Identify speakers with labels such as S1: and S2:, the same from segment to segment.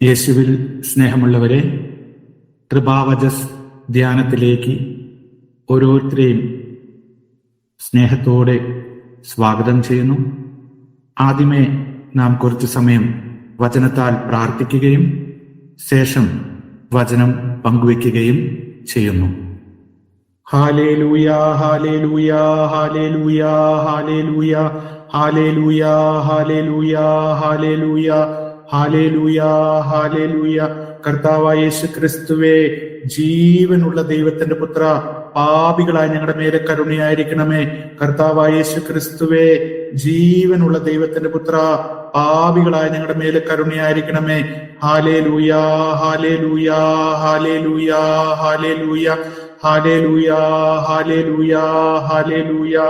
S1: യേശുവിൽ സ്നേഹമുള്ളവരെ, കൃപാവചസ് ധ്യാനത്തിലേക്ക് ഓരോരുത്തരെയും സ്നേഹത്തോടെ സ്വാഗതം ചെയ്യുന്നു. ആദ്യമേ നാം കുറച്ചു സമയം വചനത്താൽ പ്രാർത്ഥിക്കുകയും ശേഷം വചനം പങ്കുവയ്ക്കുകയും ചെയ്യുന്നു. ഹല്ലേലൂയാ, hallelujah, hallelujah, hallelujah, hallelujah, hallelujah, hallelujah, hallelujah, ഹല്ലേലൂയാ. കർത്താവായ യേശു ക്രിസ്തുവേ, ജീവനുള്ള ദൈവത്തിന്റെ പുത്ര, പാപികളായ ഞങ്ങളുടെ മേലെ കരുണയായിരിക്കണമേ. കർത്താവായ യേശു ക്രിസ്തുവേ, ജീവനുള്ള ദൈവത്തിന്റെ പുത്ര, പാപികളായ ഞങ്ങളുടെ മേലെ കരുണയായിരിക്കണമേ. Hallelujah, hallelujah, hallelujah, hallelujah, hallelujah, hallelujah, hallelujah.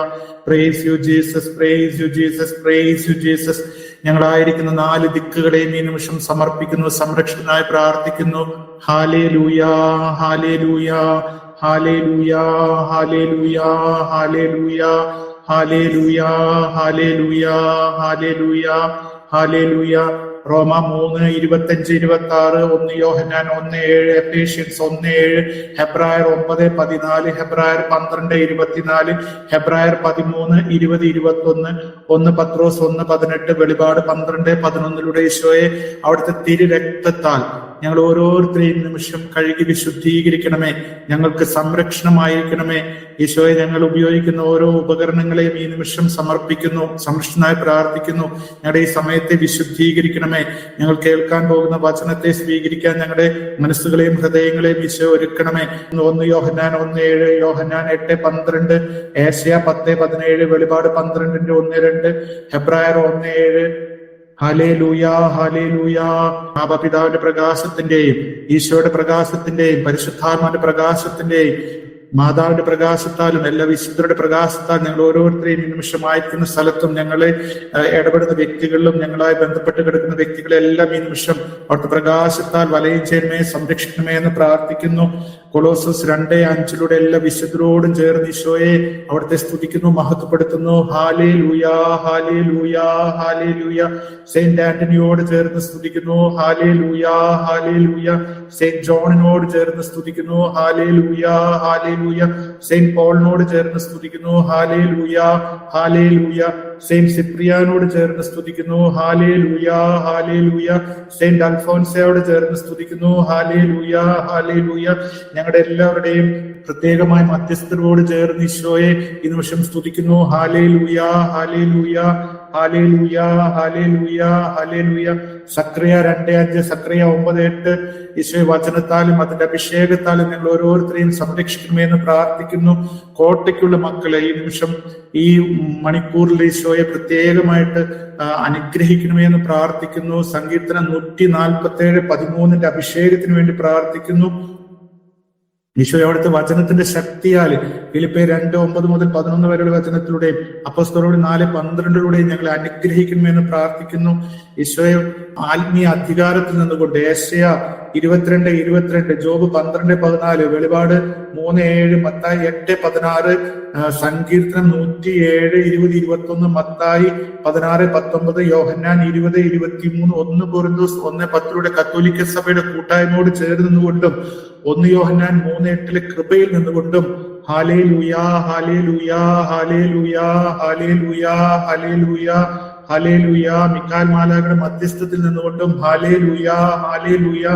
S1: Praise you Jesus, praise you Jesus, praise you Jesus. ഞങ്ങളായിരിക്കുന്ന 4 ദിക്കുകളെയും ഈ നിമിഷം സമർപ്പിക്കുന്നു, സംരക്ഷണനായി പ്രാർത്ഥിക്കുന്നു. ഹല്ലേലൂയാ, hallelujah, hallelujah, hallelujah, hallelujah, hallelujah, hallelujah, hallelujah, ഹല്ലേലൂയാ. റോമ 3:25-26, 1 യോഹന്നാൻ 1:7, എഫേഷ്യൻസ് 1:7, ഹെബ്രായർ 9:14, ഹെബ്രായർ 12:24, ഹെബ്രായർ 13:20-21, 1 പത്രോസ് 1:18, വെളിപാട് 12:11 ഈശോയെ അവിടുത്തെ തിരുരക്തത്താൽ ഞങ്ങൾ ഓരോരുത്തരെയും നിമിഷം കഴുകി വിശുദ്ധീകരിക്കണമേ. ഞങ്ങൾക്ക് സംരക്ഷണമായിരിക്കണമേ. ഈശോയെ, ഞങ്ങൾ ഉപയോഗിക്കുന്ന ഓരോ ഉപകരണങ്ങളെയും ഈ നിമിഷം സമർപ്പിക്കുന്നു, സംരക്ഷണനായി പ്രാർത്ഥിക്കുന്നു. ഞങ്ങളുടെ ഈ സമയത്തെ വിശുദ്ധീകരിക്കണമേ. ഞങ്ങൾ കേൾക്കാൻ പോകുന്ന വചനത്തെ സ്വീകരിക്കാൻ ഞങ്ങളുടെ മനസ്സുകളെയും ഹൃദയങ്ങളെയും ഈശോ ഒരുക്കണമേ. 1 യോഹന്നാൻ 1:7, യോഹന്നാൻ 8:12, ഏശയ്യാ 10:17, വെളിപാട് 12:1-2, ഹെബ്രായർ 1:7. ഹല്ലേലൂയാ, ഹല്ലേലൂയാ. ആബപിതാവിന്റെ പ്രകാശത്തിന്റെയും ഈശോയുടെ പ്രകാശത്തിന്റെയും പരിശുദ്ധാത്മാവിന്റെ പ്രകാശത്തിന്റെയും മാതാവിന്റെ പ്രകാശത്താലും എല്ലാ വിശുദ്ധരുടെ പ്രകാശത്താൽ ഞങ്ങൾ ഓരോരുത്തരെയും ഈ നിമിഷമായിരിക്കുന്ന സ്ഥലത്തും ഞങ്ങളെ ഇടപെടുന്ന വ്യക്തികളിലും ഞങ്ങളായി ബന്ധപ്പെട്ട് കിടക്കുന്ന വ്യക്തികളെല്ലാം ഈ നിമിഷം അവിടുത്തെ പ്രകാശത്താൽ വലയം ചേരുമേ, സംരക്ഷിക്കണമേ എന്ന് പ്രാർത്ഥിക്കുന്നു. കൊളോസസ് 2:5 എല്ലാ വിശുദ്ധരോടും ചേർന്ന് ഈശോയെ അവിടുത്തെ സ്തുതിക്കുന്നു, മഹത്വപ്പെടുത്തുന്നു. ഹല്ലേലൂയാ, ഹല്ലേലൂയാ, ഹല്ലേലൂയാ. സെയിന്റ് ആന്റണിയോട് ചേർന്ന് സ്തുതിക്കുന്നു. ഹല്ലേലൂയാ, ഹല്ലേലൂയാ. സെയിന്റ് ജോണിനോട് ചേർന്ന് സ്തുതിക്കുന്നു. ഹല്ലേലൂയാ, ഹല്ലേലൂയാ. സെയിന്റ് പോളിനോട് ചേർന്ന് സ്തുതിക്കുന്നു. ഹല്ലേലൂയാ, ഹല്ലേലൂയാ. സെയിന്റ് സിപ്രിയാനോട് ചേർന്ന് സ്തുതിക്കുന്നു. ഹല്ലേലൂയാ, ഹല്ലേലൂയാ. സെയിന്റ് അൽഫോൻസയോട് ചേർന്ന് സ്തുതിക്കുന്നു. ഹല്ലേലൂയാ, ഹല്ലേലൂയാ. ഞങ്ങളുടെ എല്ലാവരുടെയും പ്രത്യേകമായ മധ്യസ്ഥരോട് ചേർന്ന് ഈശോയെ ഈ നിമിഷം സ്തുതിക്കുന്നു. ഹല്ലേലൂയാ, ഹല്ലേലൂയാ, ഹല്ലേലൂയാ, ഹല്ലേലൂയാ, ഹല്ലേലൂയാ. സക്രിയ 2:5, സക്രിയ 9:8 ഈശോയെ വചനത്താലും അതിന്റെ അഭിഷേകത്താലും ഞങ്ങൾ ഓരോരുത്തരെയും സംരക്ഷിക്കണമെന്ന് പ്രാർത്ഥിക്കുന്നു. കോട്ടയ്ക്കുള്ള മക്കളെ ഈ നിമിഷം ഈ മണിക്കൂറിൽ ഈശോയെ പ്രത്യേകമായിട്ട് അനുഗ്രഹിക്കണമെന്ന് പ്രാർത്ഥിക്കുന്നു. സങ്കീർത്തനം 147:13 അഭിഷേകത്തിന് വേണ്ടി പ്രാർത്ഥിക്കുന്നു. ഈശോയെ അവിടുത്തെ വചനത്തിന്റെ ശക്തിയാൽ ഫിലിപ്പിയർ 2:9-11 വരെയുള്ള വചനത്തിലൂടെയും അപ്പോസ്തലരോട് 4:12 ഞങ്ങളെ അനുഗ്രഹിക്കണമെന്ന് പ്രാർത്ഥിക്കുന്നു. ഈശോയെ ആത്മീയ അധികാരത്തിൽ നിന്നുകൊണ്ട് ഏശയ്യാ 22:22, ജോബ് 12:14, വെളിപാട് 3:7, മത്തായി 8:16, സങ്കീർത്തനം 107:20-21, മത്തായി 16:19, യോഹന്നാൻ 20:23, 1 കൊരിന്തോസ് 1:10 കത്തോലിക്ക സഭയുടെ കൂട്ടായ്മയോട് ചേർന്ന് നിന്നുകൊണ്ടും 1 യോഹന്നാൻ 3:8 കൃപയിൽ നിന്നുകൊണ്ടും hallelujah, hallelujah, hallelujah, hallelujah, hallelujah, hallelujah. മിഖായേൽ മാലാഖയുടെ മധ്യസ്ഥത്തിൽ നിന്നുകൊണ്ടും ഹല്ലേലൂയാ, ഹല്ലേലൂയാ.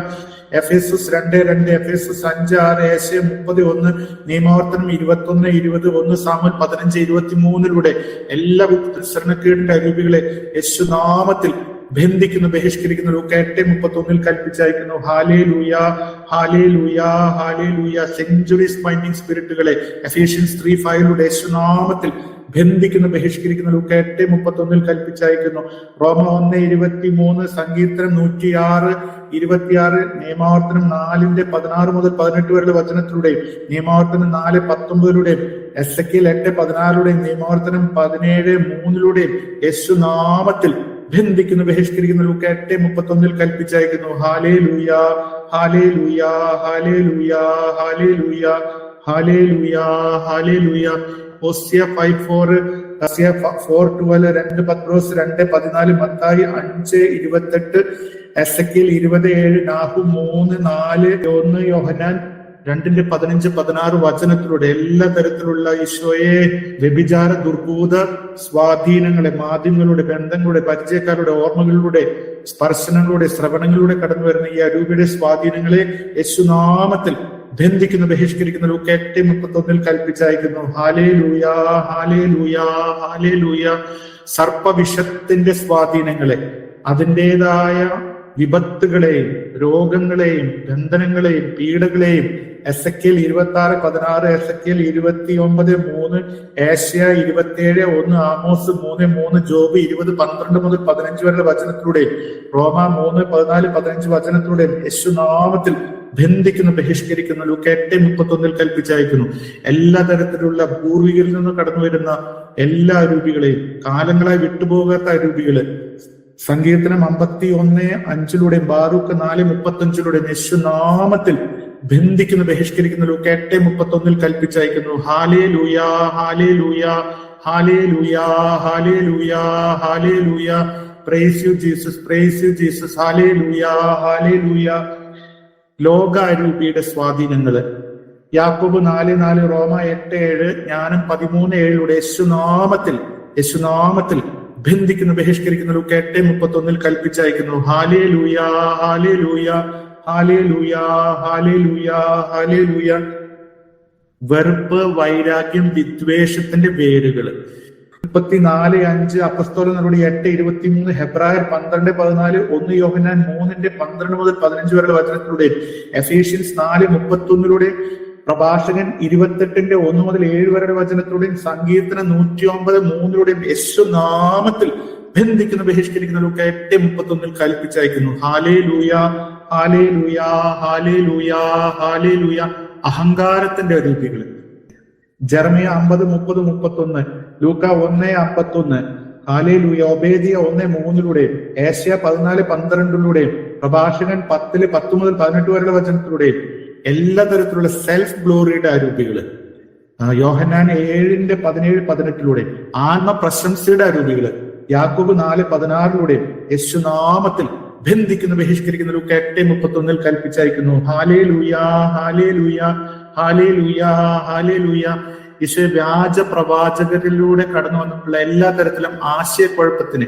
S1: എഫേസസ് 2:2, എഫേസസ് 5:6, ഏശയ്യാ 30:1, നിയമാവർത്തനം 21:20, 1 സാമുവേൽ 15:23 എല്ലാ ശ്രമക്കേടിന്റെ അരൂപികളെ യേശുനാമത്തിൽ ബന്ധിക്കുന്നു, ബഹിഷ്കരിക്കുന്നു. ലൂക്ക 8:31 കൽപ്പിച്ചയക്കുന്നു. Hallelujah, hallelujah, hallelujah. സെഞ്ചുറീസ് ബൈൻഡിങ് സ്പിരിറ്റുകളെ എഫേഷ്യൻസ് 3:5 യേശുനാമത്തിൽ ബന്ധിക്കുന്നു, ബഹിഷ്കരിക്കുന്നു. ലൂക്ക 8:31 കൽപ്പിച്ചയക്കുന്നു. റോമ 1:23, സങ്കീർത്തനം 106:26, നിയമാവർത്തനം 4:16-18 വരെയുള്ള വചനത്തിലൂടെയും നിയമാവർത്തനം 4:19 എസെക്കിയേൽ 8:16 നിയമാവർത്തനം 17:3 യേശുനാമത്തിൽ ബന്ധിക്കുന്നു, ബഹിഷ്കരിക്കുന്നു. ലൂക്ക 8:31 കൽപ്പിച്ചയക്കുന്നു. Hallelujah, hallelujah, hallelujah, hallelujah, hallelujah, ഹല്ലേലൂയാ. ഹോസിയ 5:4, 4:12, 2 പത്രോസ് 2:14, മത്തായി 5:28, എസെക്കിയേൽ 20:7, നാഹൂം 3:4, 1 യോഹന്നാൻ 2:15-16 വചനത്തിലൂടെ എല്ലാ തരത്തിലുള്ള ഈശോയെ വ്യഭിചാര ദുർഭൂത സ്വാധീനങ്ങളെ മാധ്യമങ്ങളുടെ, ബന്ധങ്ങളുടെ, പരിചയക്കാരുടെ ഓർമ്മകളിലൂടെ, സ്പർശനങ്ങളുടെ, ശ്രവണങ്ങളിലൂടെ കടന്നു വരുന്ന ഈ അരൂപിയുടെ സ്വാധീനങ്ങളെ യേശുനാമത്തിൽ ബന്ധിക്കുന്ന, ബഹിഷ്കരിക്കുന്ന ലൂക്ക 8:31 കൽപ്പിച്ചയക്കുന്നു. Hallelujah, hallelujah, ഹാലേലൂയാ. സർപ്പവിഷത്തിന്റെ സ്വാധീനങ്ങളെ, അതിൻ്റെതായ വിപത്തുകളെയും രോഗങ്ങളെയും ബന്ധനങ്ങളെയും പീഡകളെയും എസെക്കിയേൽ 26:16, എസെക്കിയേൽ 29:3, ഏശയ്യാ 27:1, ആമോസ് 3:3, ജോബ് 20:12 മുതൽ 15 വരെയുള്ള വചനത്തിലൂടെ, റോമ 3:14-15 വചനത്തിലൂടെ യേശുനാമത്തിൽ ബന്ധിക്കുന്നു, ബഹിഷ്കരിക്കുന്നു. ലൂക്ക 8:31 കൽപ്പിച്ചയക്കുന്നു. എല്ലാ തരത്തിലുള്ള പൂർവികരിൽ നിന്ന് കടന്നു വരുന്ന എല്ലാ അരൂപികളെയും, കാലങ്ങളായി വിട്ടുപോകാത്ത അരൂപികള്, സങ്കീർത്തനം 51:5 ബാറൂക്ക് 4:35 യേശുനാമത്തിൽ ബന്ധിക്കുന്നു, ബഹിഷ്കരിക്കുന്നു. ലൂക്ക 8:31 കൽപ്പിച്ചയക്കുന്നു. Hallelujah, hallelujah, hallelujah, hallelujah, hallelujah. Praise you Jesus, praise you Jesus. Hallelujah, hallelujah. ലോകാരൂപിയുടെ സ്വാധീനങ്ങള്, യാക്കോബ് 4:4, റോമ 8:7, ജ്ഞാനം 13:7 യേശുനാമത്തിൽ ബന്ധിക്കുന്നു, ബഹിഷ്കരിക്കുന്നു. ലൂക്ക 8:31 കൽപ്പിച്ചയക്കുന്നു. Hallelujah, hallelujah, hallelujah, hallelujah, ഹാലേലൂയാ. വെറുപ്പ്, വൈരാഗ്യം, വിദ്വേഷത്തിന്റെ വേരുകള്, 34:5, അപ്പസ്തോലനോട് 8:23, ഹെബ്രായർ 12:14, 1 യോഹന്നാൻ 3:12 മുതൽ 15 വരെയുള്ള വചനത്തിലൂടെ, എഫേഷ്യൻസ് 4:31, പ്രഭാഷകൻ 28:1 മുതൽ 7 വരെയുള്ള വചനത്തിലൂടെയും, സങ്കീർത്തനം 109:3 യേശുനാമത്തിൽ ബന്ധിക്കുന്നു, ബഹിഷ്കരിക്കുന്നു. ലൂക്ക 8:31 കൽപ്പിച്ചയക്കുന്നു. Hallelujah, hallelujah, hallelujah, ഹാലേലൂയാ. അഹങ്കാരത്തിന്റെ അരൂപികള്, ജെറമിയ 50:30-31, ലൂക്ക 1:51, ഹാലേലൂയ. ഒബേദിയ 1:3, ഏശയ്യ 14:12, പ്രഭാഷകൻ 10:10 മുതൽ 18 വരെയുള്ള വചനത്തിലൂടെ എല്ലാ തരത്തിലുള്ള സെൽഫ് ഗ്ലോറിയുടെ അരൂപികള്, യോഹന്നാൻ 7:17-18 ആത്മപ്രശംസയുടെ അരൂപികള്, യാക്കോബ് 4:16 യേശുനാമത്തിൽ ബന്ധിക്കുന്നു, ബഹിഷ്കരിക്കുന്നു. ലൂക്ക 8:31 കൽപ്പിച്ചയക്കുന്നു. Hallelujah, hallelujah, hallelujah, ഹാലേലൂയാ. ഈശോ വ്യാജ പ്രവാചകരിലൂടെ കടന്നു വന്നിട്ടുള്ള എല്ലാ തരത്തിലും ആശയക്കുഴപ്പത്തിന്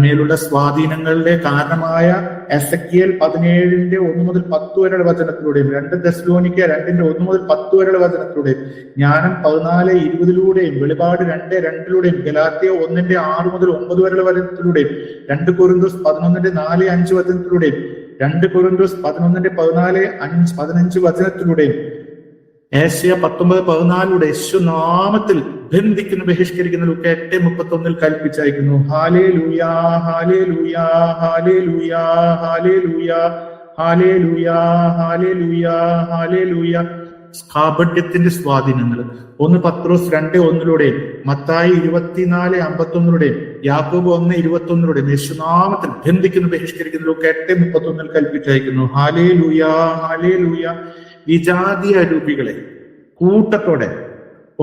S1: മേലുള്ള സ്വാധീനങ്ങളുടെ കാരണമായ എസെക്കിയേൽ 17:1 മുതൽ 10 വരെയുള്ള വചനത്തിലൂടെയും, 2 തെസ്സലോനിക്ക 2:1 മുതൽ 10 വരെയുള്ള വചനത്തിലൂടെയും, ജ്ഞാനം 14:20 വെളിപാട് 2:2, ഗലാത്യ 1:6 മുതൽ 9 വരെയുള്ള വചനത്തിലൂടെയും, 2 കൊരിന്തോസ് 11:4-5 വചനത്തിലൂടെയും, 2 കൊരിന്തോസ് 11:14-15 വചനത്തിലൂടെയും, ഏശയ്യ 19:14 യേശുനാമത്തിൽ ബന്ധിക്കുന്നു, ബഹിഷ്കരിക്കുന്നു. ലൂക്ക 8:31 കൽപ്പിച്ചയക്കുന്നു. Hallelujah, hallelujah, hallelujah, hallelujah, hallelujah, hallelujah, ഹാലേലൂയാ. കാപട്യത്തിന്റെ സ്വാധീനങ്ങൾ, 1 പത്രോസ് 2:1, മത്തായി 24:51, യാക്കോബ് 1:21 യേശുനാമത്തിൽ ബന്ധിക്കുന്നു, ബഹിഷ്കരിക്കുന്നു. ലൂക്ക 8:31 കൽപ്പിച്ചയക്കുന്നു. ഹാലേലൂയാ, ഹാലേലൂയാ. വിജാതീയ അരൂപികളെ കൂട്ടത്തോടെ,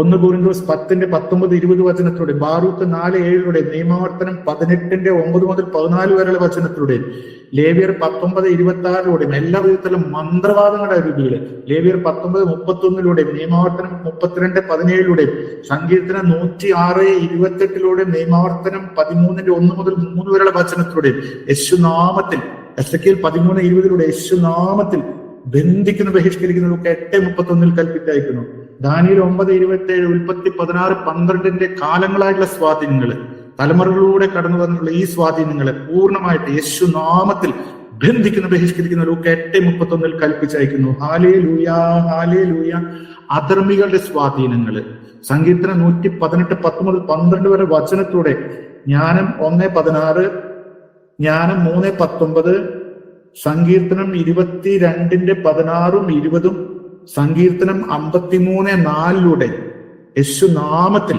S1: 1 കൊരിന്തോസ് 10:19-20 വചനത്തിലൂടെ, ബാറൂക്ക് 4:7, നിയമാവർത്തനം 18:9 മുതൽ 14 വരെയുള്ള വചനത്തിലൂടെ, ലേവ്യർ 19:26 എല്ലാ വിധത്തിലും മന്ത്രവാദങ്ങളുടെ അരൂപികള്, ലേവ്യർ 19:31, നിയമാവർത്തനം 32:17, സങ്കീർത്തനം 106:28, നിയമാവർത്തനം 13:1 മുതൽ 3 വരെയുള്ള വചനത്തിലൂടെ, യേശുനാമത്തിൽ, എസെക്കിയേൽ 13:20 യേശുനാമത്തിൽ ബന്ധിക്കുന്നു, ബഹിഷ്കരിക്കുന്നു. ലൂക്ക 8:31 കൽപ്പിച്ചയക്കുന്നു. ദാനിയേൽ 9:27, ഉൽപ്പത്തി 16:12 കാലങ്ങളായിട്ടുള്ള സ്വാധീനങ്ങള്, തലമുറകളിലൂടെ കടന്നു വന്നിട്ടുള്ള ഈ സ്വാധീനങ്ങളെ പൂർണ്ണമായിട്ട് യേശുനാമത്തിൽ ബന്ധിക്കുന്നു, ബഹിഷ്കരിക്കുന്നു. ലൂക്ക 8:31 കൽപ്പിച്ചയക്കുന്നു. ഹാലേലൂയാ, ഹാലേലൂയാ. അധർമ്മികളുടെ സ്വാധീനങ്ങള്, സങ്കീർത്തനം 118:10 മുതൽ 12 വരെ വചനത്തിലൂടെ, ജ്ഞാനം 1:16, ജ്ഞാനം 3:19, സങ്കീർത്തനം 22:16-20, സങ്കീർത്തനം 53:4 യേശുനാമത്തിൽ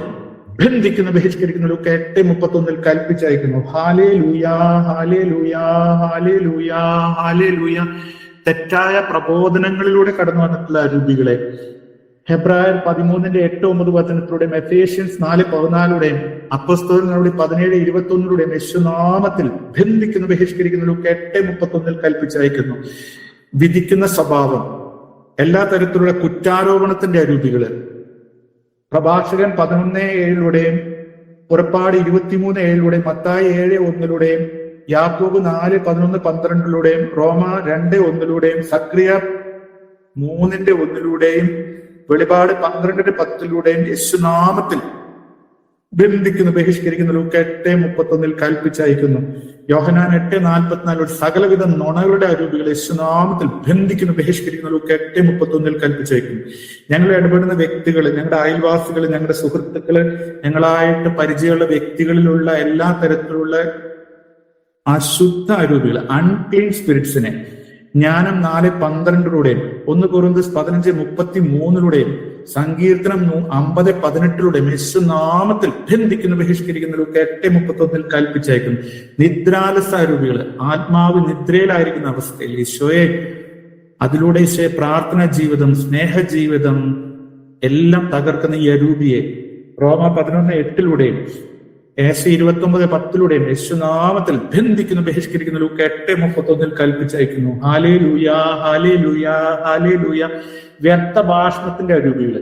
S1: ബന്ധിക്കുന്നു, ബഹിഷ്കരിക്കുന്നു. ലൂക്ക 8:31 കൽപ്പിച്ചയക്കുന്നു. Hallelujah, hallelujah, hallelujah, ഹാലേലൂയാ. തെറ്റായ പ്രബോധനങ്ങളിലൂടെ കടന്നു വന്നിട്ടുള്ള അരൂപികളെ, ഹെബ്രായർ 13:8-9 വചനത്തിലൂടെയും എഫേഷ്യൻസ് 4:14 അപ്പോസ്തലരുടെ 17:21 യേശുനാമത്തിൽ ബന്ധിക്കുന്നു ബഹിഷ്കരിക്കുന്നു ലൂക്ക 8:31 കൽപ്പിച്ചയക്കുന്നു. വിധിക്കുന്ന സ്വഭാവം, എല്ലാ തരത്തിലുള്ള കുറ്റാരോപണത്തിന്റെ അരൂപികള് പ്രഭാഷകൻ 11:7 പുറപ്പാട് 23:7 മത്തായി 7:1 യാക്കോബ് 4:11-12 റോമ 2:1 സക്രിയ 3:1 വെളിപാട് 12:10 യേശുനാമത്തിൽ ബന്ധിക്കുന്നു ബഹിഷ്കരിക്കുന്നു ലൂക്ക 8:31 കൽപ്പിച്ചയക്കുന്നു. യോഹന്നാൻ 8:44 സകലവിധ നുണകളുടെ അരൂപികൾ യേശുനാമത്തിൽ ബന്ധിക്കുന്നു ബഹിഷ്കരിക്കുന്നു ലൂക്ക 8:31 കൽപ്പിച്ചയക്കുന്നു. ഞങ്ങൾ ഇടപെടുന്ന വ്യക്തികൾ, ഞങ്ങളുടെ അയൽവാസികൾ, ഞങ്ങളുടെ സുഹൃത്തുക്കള്, ഞങ്ങളായിട്ട് പരിചയമുള്ള വ്യക്തികളിലുള്ള എല്ലാ തരത്തിലുള്ള അശുദ്ധ അരൂപികൾ, അൺക്ലീൻ സ്പിരിറ്റ്സിനെ ജ്ഞാനം 4:12 1 കൊരിന്ത്യർ 15:33 സങ്കീർത്തനം 50:18 യേശുനാമത്തിൽ ബന്ധിക്കുന്നു ബഹിഷ്കരിക്കുന്നു ലൂക്ക 8:31 കൽപ്പിച്ചയക്കുന്നു. നിദ്രാലസ അരൂപികൾ, ആത്മാവ് നിദ്രയിലായിരിക്കുന്ന അവസ്ഥയിൽ ഈശോയെ അതിലൂടെ ഈശോയെ പ്രാർത്ഥനാ ജീവിതം, സ്നേഹജീവിതം എല്ലാം തകർക്കുന്ന ഈ അരൂപിയെ റോമ 11:8 ഏശയ 29:10 യേശുനാമത്തിൽ ബന്ധിക്കുന്നു ബഹിഷ്കരിക്കുന്നു ലൂക്ക 8:31 കൽപ്പിച്ചയക്കുന്നു. Hallelujah hallelujah hallelujah. വ്യർത്ഥ ഭാഷണത്തിന്റെ അരൂപികള്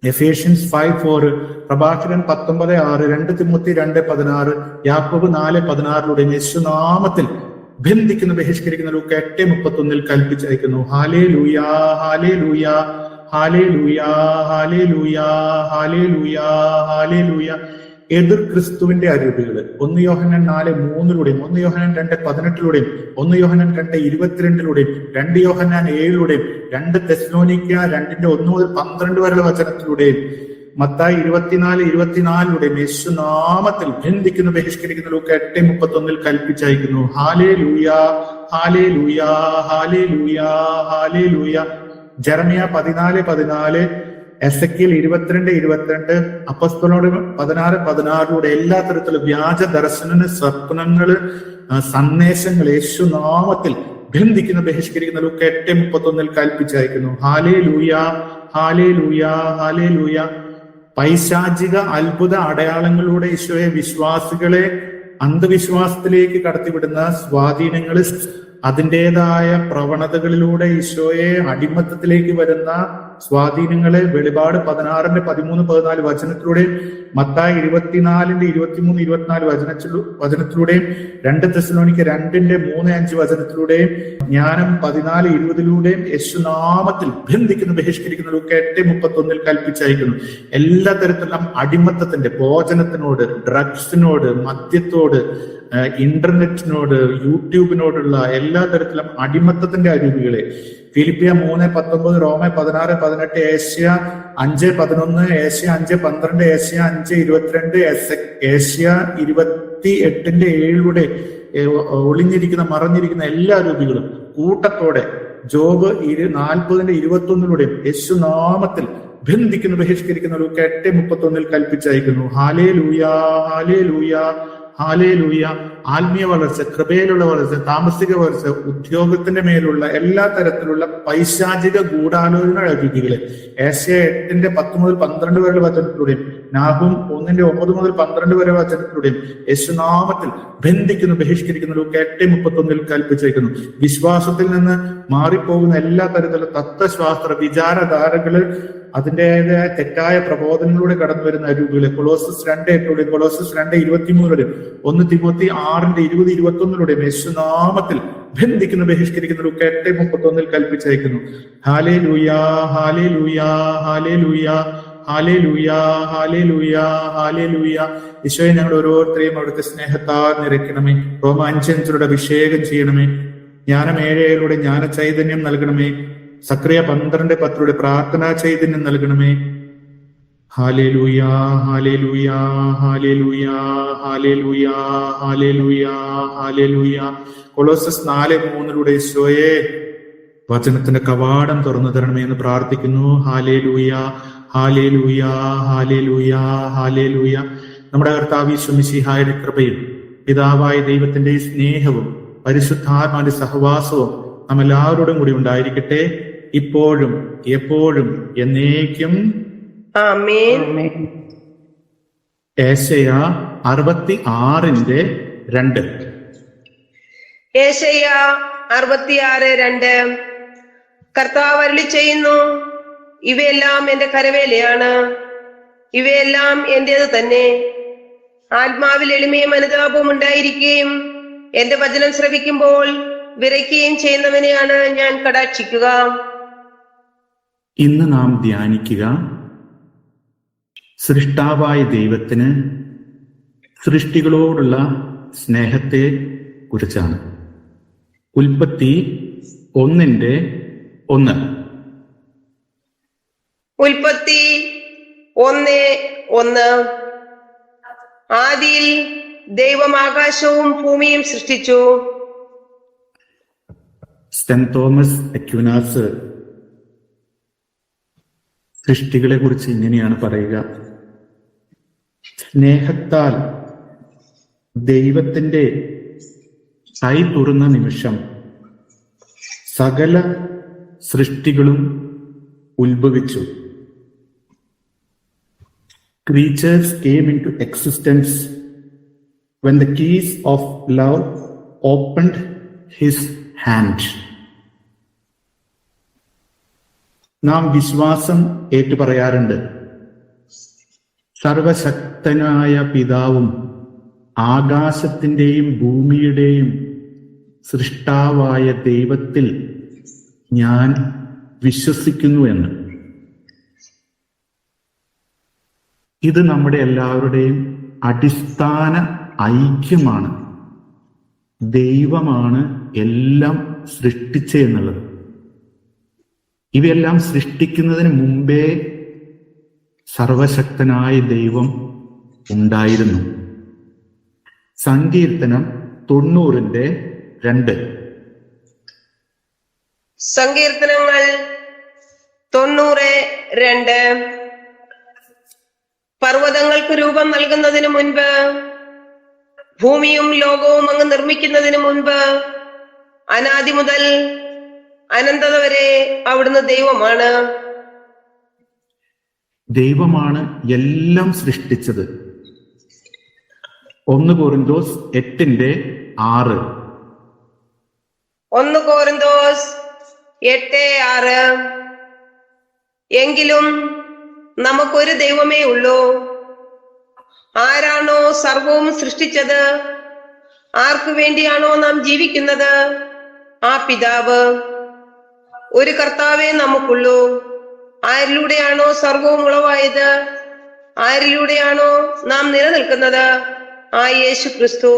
S1: എഫേഷ്യൻസ് 5:4 പ്രഭാഷകൻ 19:6 2 തിമോത്തി 2:16 യാക്കോബ് 4:16 യേശുനാമത്തിൽ ബന്ധിക്കുന്നു ബഹിഷ്കരിക്കുന്നു ലൂക്ക 8:31 കൽപ്പിച്ചയക്കുന്നു. Hallelujah hallelujah hallelujah hallelujah hallelujah hallelujah. എതിർ ക്രിസ്തുവിന്റെ അരൂപികള് 1 യോഹന്നാൻ 4:3 1 യോഹന്നാൻ 2:18 1 യോഹന്നാൻ 2:22 2 യോഹന്നാൻ 7 2 തെസ്സലോനിക്ക 2:1-12 വരെയുള്ള വചനത്തിലൂടെയും മത്തായി 24:24 യേശുനാമത്തിൽ ബന്ധിക്കുന്നു ബഹിഷ്കരിക്കുന്നു ലൂക്ക 8:31 കൽപ്പിച്ചയക്കുന്നു. ഹല്ലേലൂയ ഹല്ലേലൂയ ഹല്ലേലൂയ ഹല്ലേലൂയ. ജെറമ്യ 14:14 എസെക്കിയേൽ 22:22 അപ്പോസ്തലനോട് 16:16 എല്ലാ തരത്തിലുള്ള വ്യാജ ദർശന സ്വപ്നങ്ങള് സന്ദേശങ്ങൾ യേശുനാമത്തിൽ ബന്ധിക്കുന്നു ബഹിഷ്കരിക്കുന്ന ലൂക്ക 8:31 കൽപ്പിച്ചയക്കുന്നു. ഹല്ലേലൂയ ഹല്ലേലൂയ ഹല്ലേലൂയ. പൈശാചിക അത്ഭുത അടയാളങ്ങളിലൂടെ ഈശോയെ വിശ്വാസികളെ അന്ധവിശ്വാസത്തിലേക്ക് കടത്തിവിടുന്ന സ്വാധീനങ്ങള്, അതിൻ്റെതായ പ്രവണതകളിലൂടെ ഈശോയെ അടിമത്തത്തിലേക്ക് വരുന്ന സ്വാധീനങ്ങളെ വെളിപാട് 16:13-14 വചനത്തിലൂടെ മത്തായി 24:23-24 വചനത്തിലൂടെയും 2 തെസ്സലോനിക്ക 2:3-5 വചനത്തിലൂടെയും ജ്ഞാനം 14:20 യേശുനാമത്തിൽ ബന്ധിക്കുന്നു ബഹിഷ്കരിക്കുന്നു ലൂക്ക 8:31 കൽപ്പിച്ചയക്കുന്നു. എല്ലാ തരത്തിലുള്ള അടിമത്തത്തിന്റെ, ഭോജനത്തിനോട്, ഡ്രഗ്സിനോട്, മദ്യത്തോട്, ഇന്റർനെറ്റിനോട്, യൂട്യൂബിനോടുള്ള എല്ലാ തരത്തിലും അടിമത്തത്തിന്റെ അരൂപികളെ ഫിലിപ്പിയ 3:19 റോമ 16:18 ഏഷ്യ 5:11 ഏഷ്യ 5:12 ഏഷ്യ 5:22 ഏഷ്യ 28:7 ഒളിഞ്ഞിരിക്കുന്ന മറഞ്ഞിരിക്കുന്ന എല്ലാ രൂപികളും കൂട്ടത്തോടെ ജോബ് 40:21 യേശുനാമത്തിൽ ബന്ധിക്കുന്നു ബഹിഷ്കരിക്കുന്നു ലൂക്ക 8:31 കൽപ്പിച്ചയക്കുന്നു. ഹല്ലേലൂയ ഹല്ലേലൂയ ഹല്ലേലൂയ. ആത്മീയ വളർച്ച, കൃപയിലുള്ള വളർച്ച, താമസിക വളർച്ച, ഉദ്യോഗത്തിന്റെ മേലുള്ള എല്ലാ തരത്തിലുള്ള പൈശാചിക ഗൂഢാലോചന അരൂപികളെ ഏഷ്യ 8:10-12 വരെയുള്ള വചനത്തിലൂടെയും നാഹൂം 1:9-12 വരെ വചനത്തിലൂടെയും യേശുനാമത്തിൽ ബന്ധിക്കുന്നു ബഹിഷ്കരിക്കുന്നു ലൂക്ക 8:31 കൽപ്പിച്ചേക്കുന്നു. വിശ്വാസത്തിൽ നിന്ന് മാറിപ്പോകുന്ന എല്ലാ തരത്തിലുള്ള തത്വശാസ്ത്ര വിചാരധാരകള്, അതിൻ്റെതായ തെറ്റായ പ്രബോധനങ്ങളിലൂടെ കടന്നു വരുന്ന അരൂപികളെ കൊളോസസ് 2:8 കൊളോസസ് 2:23 1 തിമോത്തി 6:20-21 യേശുനാമത്തിൽ ബന്ധിക്കുന്നു ബഹിഷ്കരിക്കുന്നു ലൂക്ക 8:31 കൽപ്പിച്ചയക്കുന്നു. Hallelujah hallelujah hallelujah hallelujah hallelujah ഹല്ലേലൂയ. ഈശോയെ ഞങ്ങൾ ഓരോരുത്തരെയും അവിടുത്തെ സ്നേഹത്താൽ നിറയ്ക്കണമേ. റോമ 5:5 അഭിഷേകം ചെയ്യണമേ. ജ്ഞാനം 7:7 ജ്ഞാന ചൈതന്യം നൽകണമേ. സക്രിയ 12:10 പ്രാർത്ഥനാ ചൈതന്യം നൽകണമേ. Hallelujah hallelujah hallelujah hallelujah hallelujah hallelujah. Colossus 4:3 ഈശോയെ വചനത്തിന്റെ കവാടം തുറന്നു തരണമേ എന്ന് പ്രാർത്ഥിക്കുന്നു. Hallelujah hallelujah hallelujah hallelujah. നമ്മുടെ കർത്താവ് യേശു മിശിഹായുടെ കൃപയും പിതാവായ ദൈവത്തിന്റെ സ്നേഹവും പരിശുദ്ധാത്മാവിന്റെ സഹവാസവും നമ്മെല്ലാവരോടും കൂടി ഉണ്ടായിരിക്കട്ടെ. ഇപ്പോഴും എപ്പോഴും എന്നേക്കും
S2: ആമേൻ.
S1: ഏശയ്യാ 66:2.
S2: ഏശയ്യാ 66:2. കർത്താവ് അരുളി ചെയ്യുന്നു, ഇവയെല്ലാം എന്റെ കരവേലയാണ്, ഇവയെല്ലാം എന്റേത് തന്നെ. ആത്മാവിൽ എളിമയും അനുതാപവും ഉണ്ടായിരിക്കുകയും എന്റെ വചനം ശ്രവിക്കുമ്പോൾ വിറയ്ക്കുകയും ചെയ്യുന്നവനെയാണ് ഞാൻ കടാക്ഷിക്കുക.
S1: ഇന്ന് നാം ധ്യാനിക്കുക സൃഷ്ടാവായ ദൈവത്തിന് സൃഷ്ടികളോടുള്ള സ്നേഹത്തെ കുറിച്ചാണ്. ഉൽപ്പത്തി 1:1.
S2: ഉൽപ്പത്തി 1:1. ആദിയിൽ ദൈവം ആകാശവും ഭൂമിയും സൃഷ്ടിച്ചു.
S1: സെന്റ് തോമസ് അക്വിനാസ് സൃഷ്ടികളെ കുറിച്ച് ഇങ്ങനെയാണ് പറയുക: സ്നേഹത്താൽ ദൈവത്തിന്റെ കൈ തുറന്ന നിമിഷം സകല സൃഷ്ടികളും ഉത്ഭവിച്ചു. Creatures came into existence when the keys of love opened his hand. നാം വിശ്വാസം ഏറ്റുപറയാറുണ്ട്. സർവശക്തനായ പിതാവും ആകാശത്തിന്റെയും ഭൂമിയുടെയും സൃഷ്ടാവായ ദൈവത്തിൽ ഞാൻ വിശ്വസിക്കുന്നു എന്ന്. ഇത് നമ്മുടെ എല്ലാവരുടെയും അടിസ്ഥാന ഐക്യമാണ്. ദൈവമാണ് എല്ലാം സൃഷ്ടിച്ചെന്നുള്ളത്. ഇവയെല്ലാം സൃഷ്ടിക്കുന്നതിന് മുമ്പേ സർവശക്തനായ ദൈവം ഉണ്ടായിരുന്നു. സങ്കീർത്തനം 90:2.
S2: സങ്കീർത്തനങ്ങൾ 90:2. പർവ്വതങ്ങൾക്ക് രൂപം നൽകുന്നതിന് മുൻപ്, ഭൂമിയും ലോകവും അങ്ങ് നിർമ്മിക്കുന്നതിന് മുൻപ്, അനാദി മുതൽ അനന്തത വരെ അവിടുന്ന് ദൈവമാണ്.
S1: ദൈവമാണ് എല്ലാം സൃഷ്ടിച്ചത്. 1 കൊരിന്തോസ് 8:6.
S2: 1 കൊരിന്തോസ് 8:6. എങ്കിലും നമുക്കൊരു ദൈവമേ ഉള്ളൂ. ആരാണോ സർവവും സൃഷ്ടിച്ചത്, ആർക്കു വേണ്ടിയാണോ നാം ജീവിക്കുന്നത്, ആ പിതാവ്. ഒരു കർത്താവേ നമുക്കുള്ളൂ. ആരിലൂടെയാണോ സർവവും ഉളവായത്, ആരിലൂടെയാണോ നാം നിലനിൽക്കുന്നത്, ആ യേശു ക്രിസ്തു.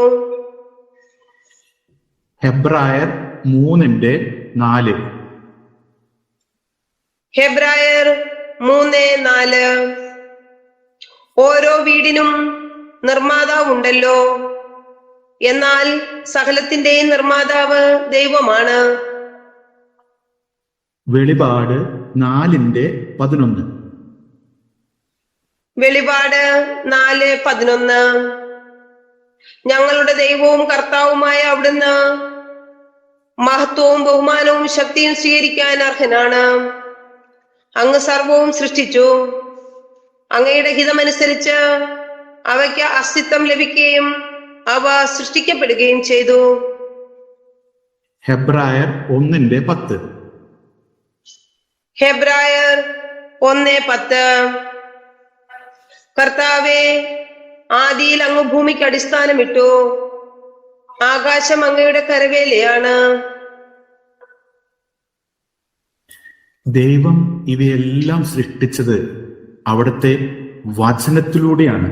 S1: ഹെബ്രായർ 3:4.
S2: ഹെബ്രായർ 3:4. ഓരോ വീടിനും നിർമ്മാതാവുണ്ടല്ലോ, എന്നാൽ സകലത്തിന്റെയും നിർമ്മാതാവ് ദൈവമാണ്.
S1: വെളിപാട് 4:11.
S2: വെളിപാട് 4:11. ഞങ്ങളുടെ ദൈവവും കർത്താവുമായ അവിടുന്ന് മഹത്വവും ബഹുമാനവും ശക്തിയും സ്വീകരിക്കാൻ അർഹനാണ്. അങ്ങ് സർവവും സൃഷ്ടിച്ചു. അങ്ങയുടെ ഹിതമനുസരിച്ച് അവയ്ക്ക് അസ്തിത്വം ലഭിക്കുകയും അവ സൃഷ്ടിക്കപ്പെടുകയും ചെയ്തു.
S1: ഹെബ്രായർ 1:10.
S2: ഹെബ്രായർ 1:10. കർത്താവേ, ആദിയിൽ അങ്ങ് ഭൂമിക്ക് അടിസ്ഥാനമിട്ടു. ആകാശം അങ്ങയുടെ കരവേലയാണ്.
S1: ദൈവം ഇവയെല്ലാം സൃഷ്ടിച്ചത് അവിടുത്തെ വചനത്തിലൂടെയാണ്.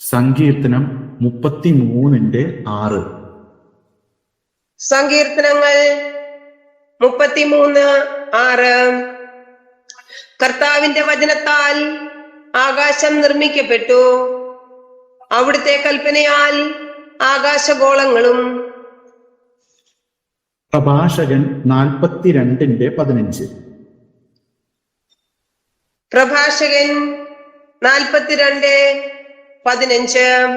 S1: സങ്കീർത്തനം 33:6.
S2: സങ്കീർത്തനങ്ങൾ 33:6. കർത്താവിന്റെ വചനത്താൽ ആകാശം നിർമ്മിക്കപ്പെട്ടു, അവിടുത്തെ കൽപ്പനയാൽ ആകാശഗോളങ്ങളും.
S1: പ്രഭാഷകൻ 42:15.
S2: പ്രഭാഷകൻ 42:15.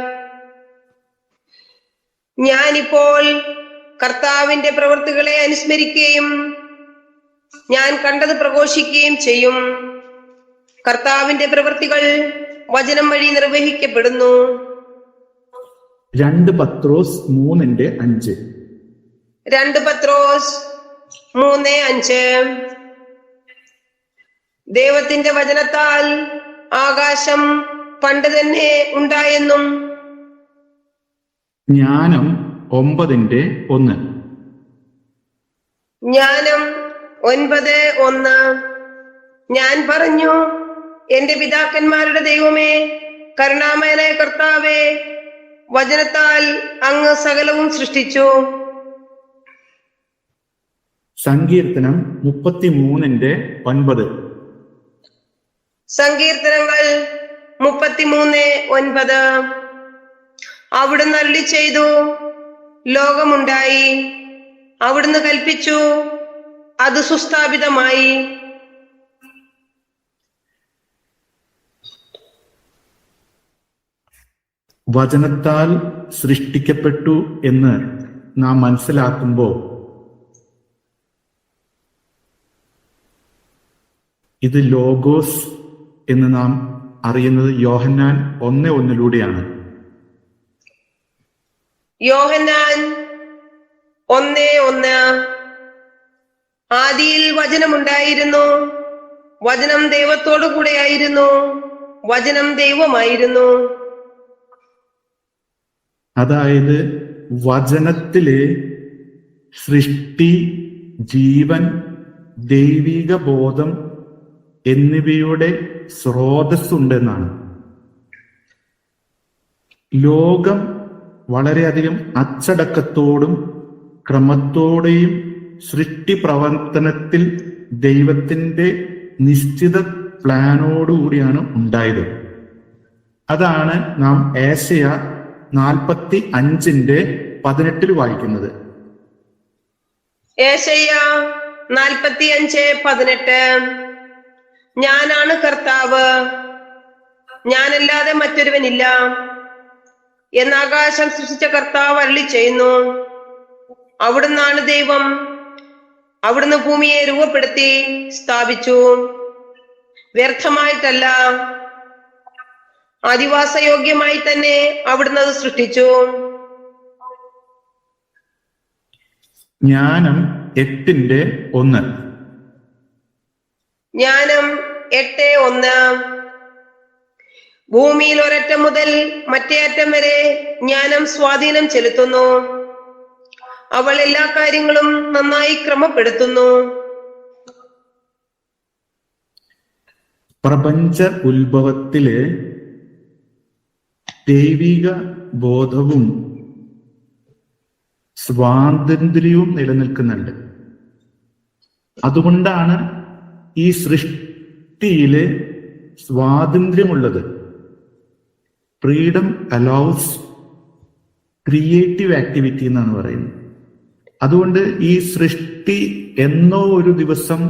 S2: ഞാനിപ്പോൾ കർത്താവിന്റെ പ്രവൃത്തികളെ അനുസ്മരിക്കുകയും ഞാൻ കണ്ടത് പ്രഘോഷിക്കുകയും ചെയ്യും. കർത്താവിന്റെ പ്രവൃത്തികൾ വചനം വഴി നിർവഹിക്കപ്പെടുന്നു.
S1: 2 പത്രോസ് 3:5.
S2: 2 പത്രോസ് 3:5. ദൈവത്തിന്റെ വചനത്താൽ ആകാശം പണ്ട് തന്നെ ഉണ്ടായെന്നും
S1: ജ്ഞാനം 9:1.
S2: ജ്ഞാനം 9:1. ഞാൻ പറഞ്ഞു, എന്റെ പിതാക്കന്മാരുടെ ദൈവമേ, കരുണാമയനായ കർത്താവേ, വചനത്താൽ അങ്ങ് സകലവും സൃഷ്ടിച്ചു.
S1: സങ്കീർത്തനം 33:9.
S2: സങ്കീർത്തനങ്ങൾ 33:9. അവിടുന്ന് അരുളി ചെയ്തു, ലോകമുണ്ടായി. അവിടുന്ന് കൽപ്പിച്ചു, അത് സുസ്ഥാപിതമായി.
S1: വചനത്താൽ സൃഷ്ടിക്കപ്പെട്ടു എന്ന് നാം മനസ്സിലാക്കുമ്പോൾ ഇത് ലോഗോസ് എന്ന് നാം അറിയുന്നത് യോഹന്നാൻ 1:1
S2: യോഹന്നാൻ 1:1. ആദിയിൽ വചനമുണ്ടായിരുന്നു, വചനം ദൈവത്തോടു കൂടെയായിരുന്നു, വചനം ദൈവമായിരുന്നു.
S1: അതായത് വചനത്തിലെ സൃഷ്ടി, ജീവൻ, ദൈവിക ബോധം എന്നിവയുടെ സ്രോതസ്സുണ്ടെന്നാണ്. ലോകം വളരെയധികം അച്ചടക്കത്തോടും ക്രമത്തോടെയും സൃഷ്ടി പ്രവർത്തനത്തിൽ ദൈവത്തിന്റെ നിശ്ചിത പ്ലാനോടുകൂടിയാണ് ഉണ്ടായത്. അതാണ് നാം ഏശയ 45:18 വായിക്കുന്നത്.
S2: ഏശയ്യ 45:18. ഞാനാണ് കർത്താവ്, ഞാനല്ലാതെ മറ്റൊരുവനില്ല എന്ന് ആകാശം സൃഷ്ടിച്ച കർത്താവ് അരുളി ചെയ്യുന്നു. അവിടുന്നാണ് ദൈവം, അവിടുന്ന് ഭൂമിയെ രൂപപ്പെടുത്തി സ്ഥാപിച്ചു. വ്യർത്ഥമായിട്ടല്ല, അധിവാസയോഗ്യമായി തന്നെ അവിടുന്ന് അത് സൃഷ്ടിച്ചു.
S1: ജ്ഞാനം 8:1.
S2: ജ്ഞാനം 8:1. ഭൂമിയിൽ ഒരറ്റം മുതൽ മറ്റേ അറ്റം വരെ ജ്ഞാനം സ്വാധീനം ചെലുത്തുന്നു. അവൾ എല്ലാ കാര്യങ്ങളും നന്നായി ക്രമപ്പെടുത്തുന്നു.
S1: പ്രപഞ്ച ഉത്ഭവത്തില് ദൈവിക ബോധവും സ്വാതന്ത്ര്യവും നിലനിൽക്കുന്നുണ്ട്. അതുകൊണ്ടാണ് ഈ സൃഷ്ടിയില് സ്വാതന്ത്ര്യമുള്ളത്. ഫ്രീഡം അലൗസ് ക്രിയേറ്റീവ് ആക്ടിവിറ്റി എന്നാണ് പറയുന്നത്. അതുകൊണ്ട് ഈ സൃഷ്ടി എന്നോ ഒരു ദിവസം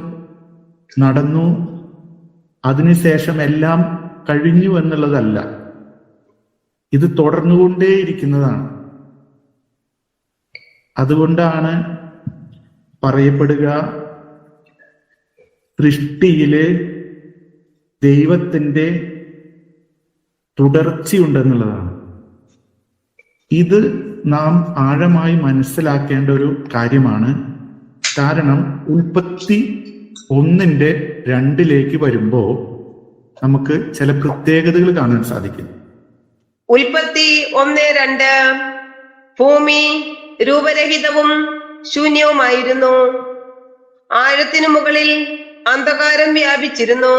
S1: നടന്നു, അതിനുശേഷം എല്ലാം കഴിഞ്ഞു എന്നുള്ളതല്ല. ഇത് തുടർന്നുകൊണ്ടേയിരിക്കുന്നതാണ്. അതുകൊണ്ടാണ് പറയപ്പെടുക, സൃഷ്ടിയില് ദൈവത്തിന്റെ തുടർച്ചയുണ്ടെന്നുള്ളതാണ്. ഇത് നാം ആഴമായി മനസ്സിലാക്കേണ്ട ഒരു കാര്യമാണ്. കാരണം ഉൽപ്പത്തി 1:2 വരുമ്പോൾ നമുക്ക് ചില പ്രത്യേകതകൾ കാണാൻ സാധിക്കും.
S2: ഉൽപ്പത്തി 1:2. ഭൂമി രൂപരഹിതവും ശൂന്യവുമായിരുന്നു. ആഴത്തിനു മുകളിൽ അന്ധകാരം വ്യാപിച്ചിരുന്നു.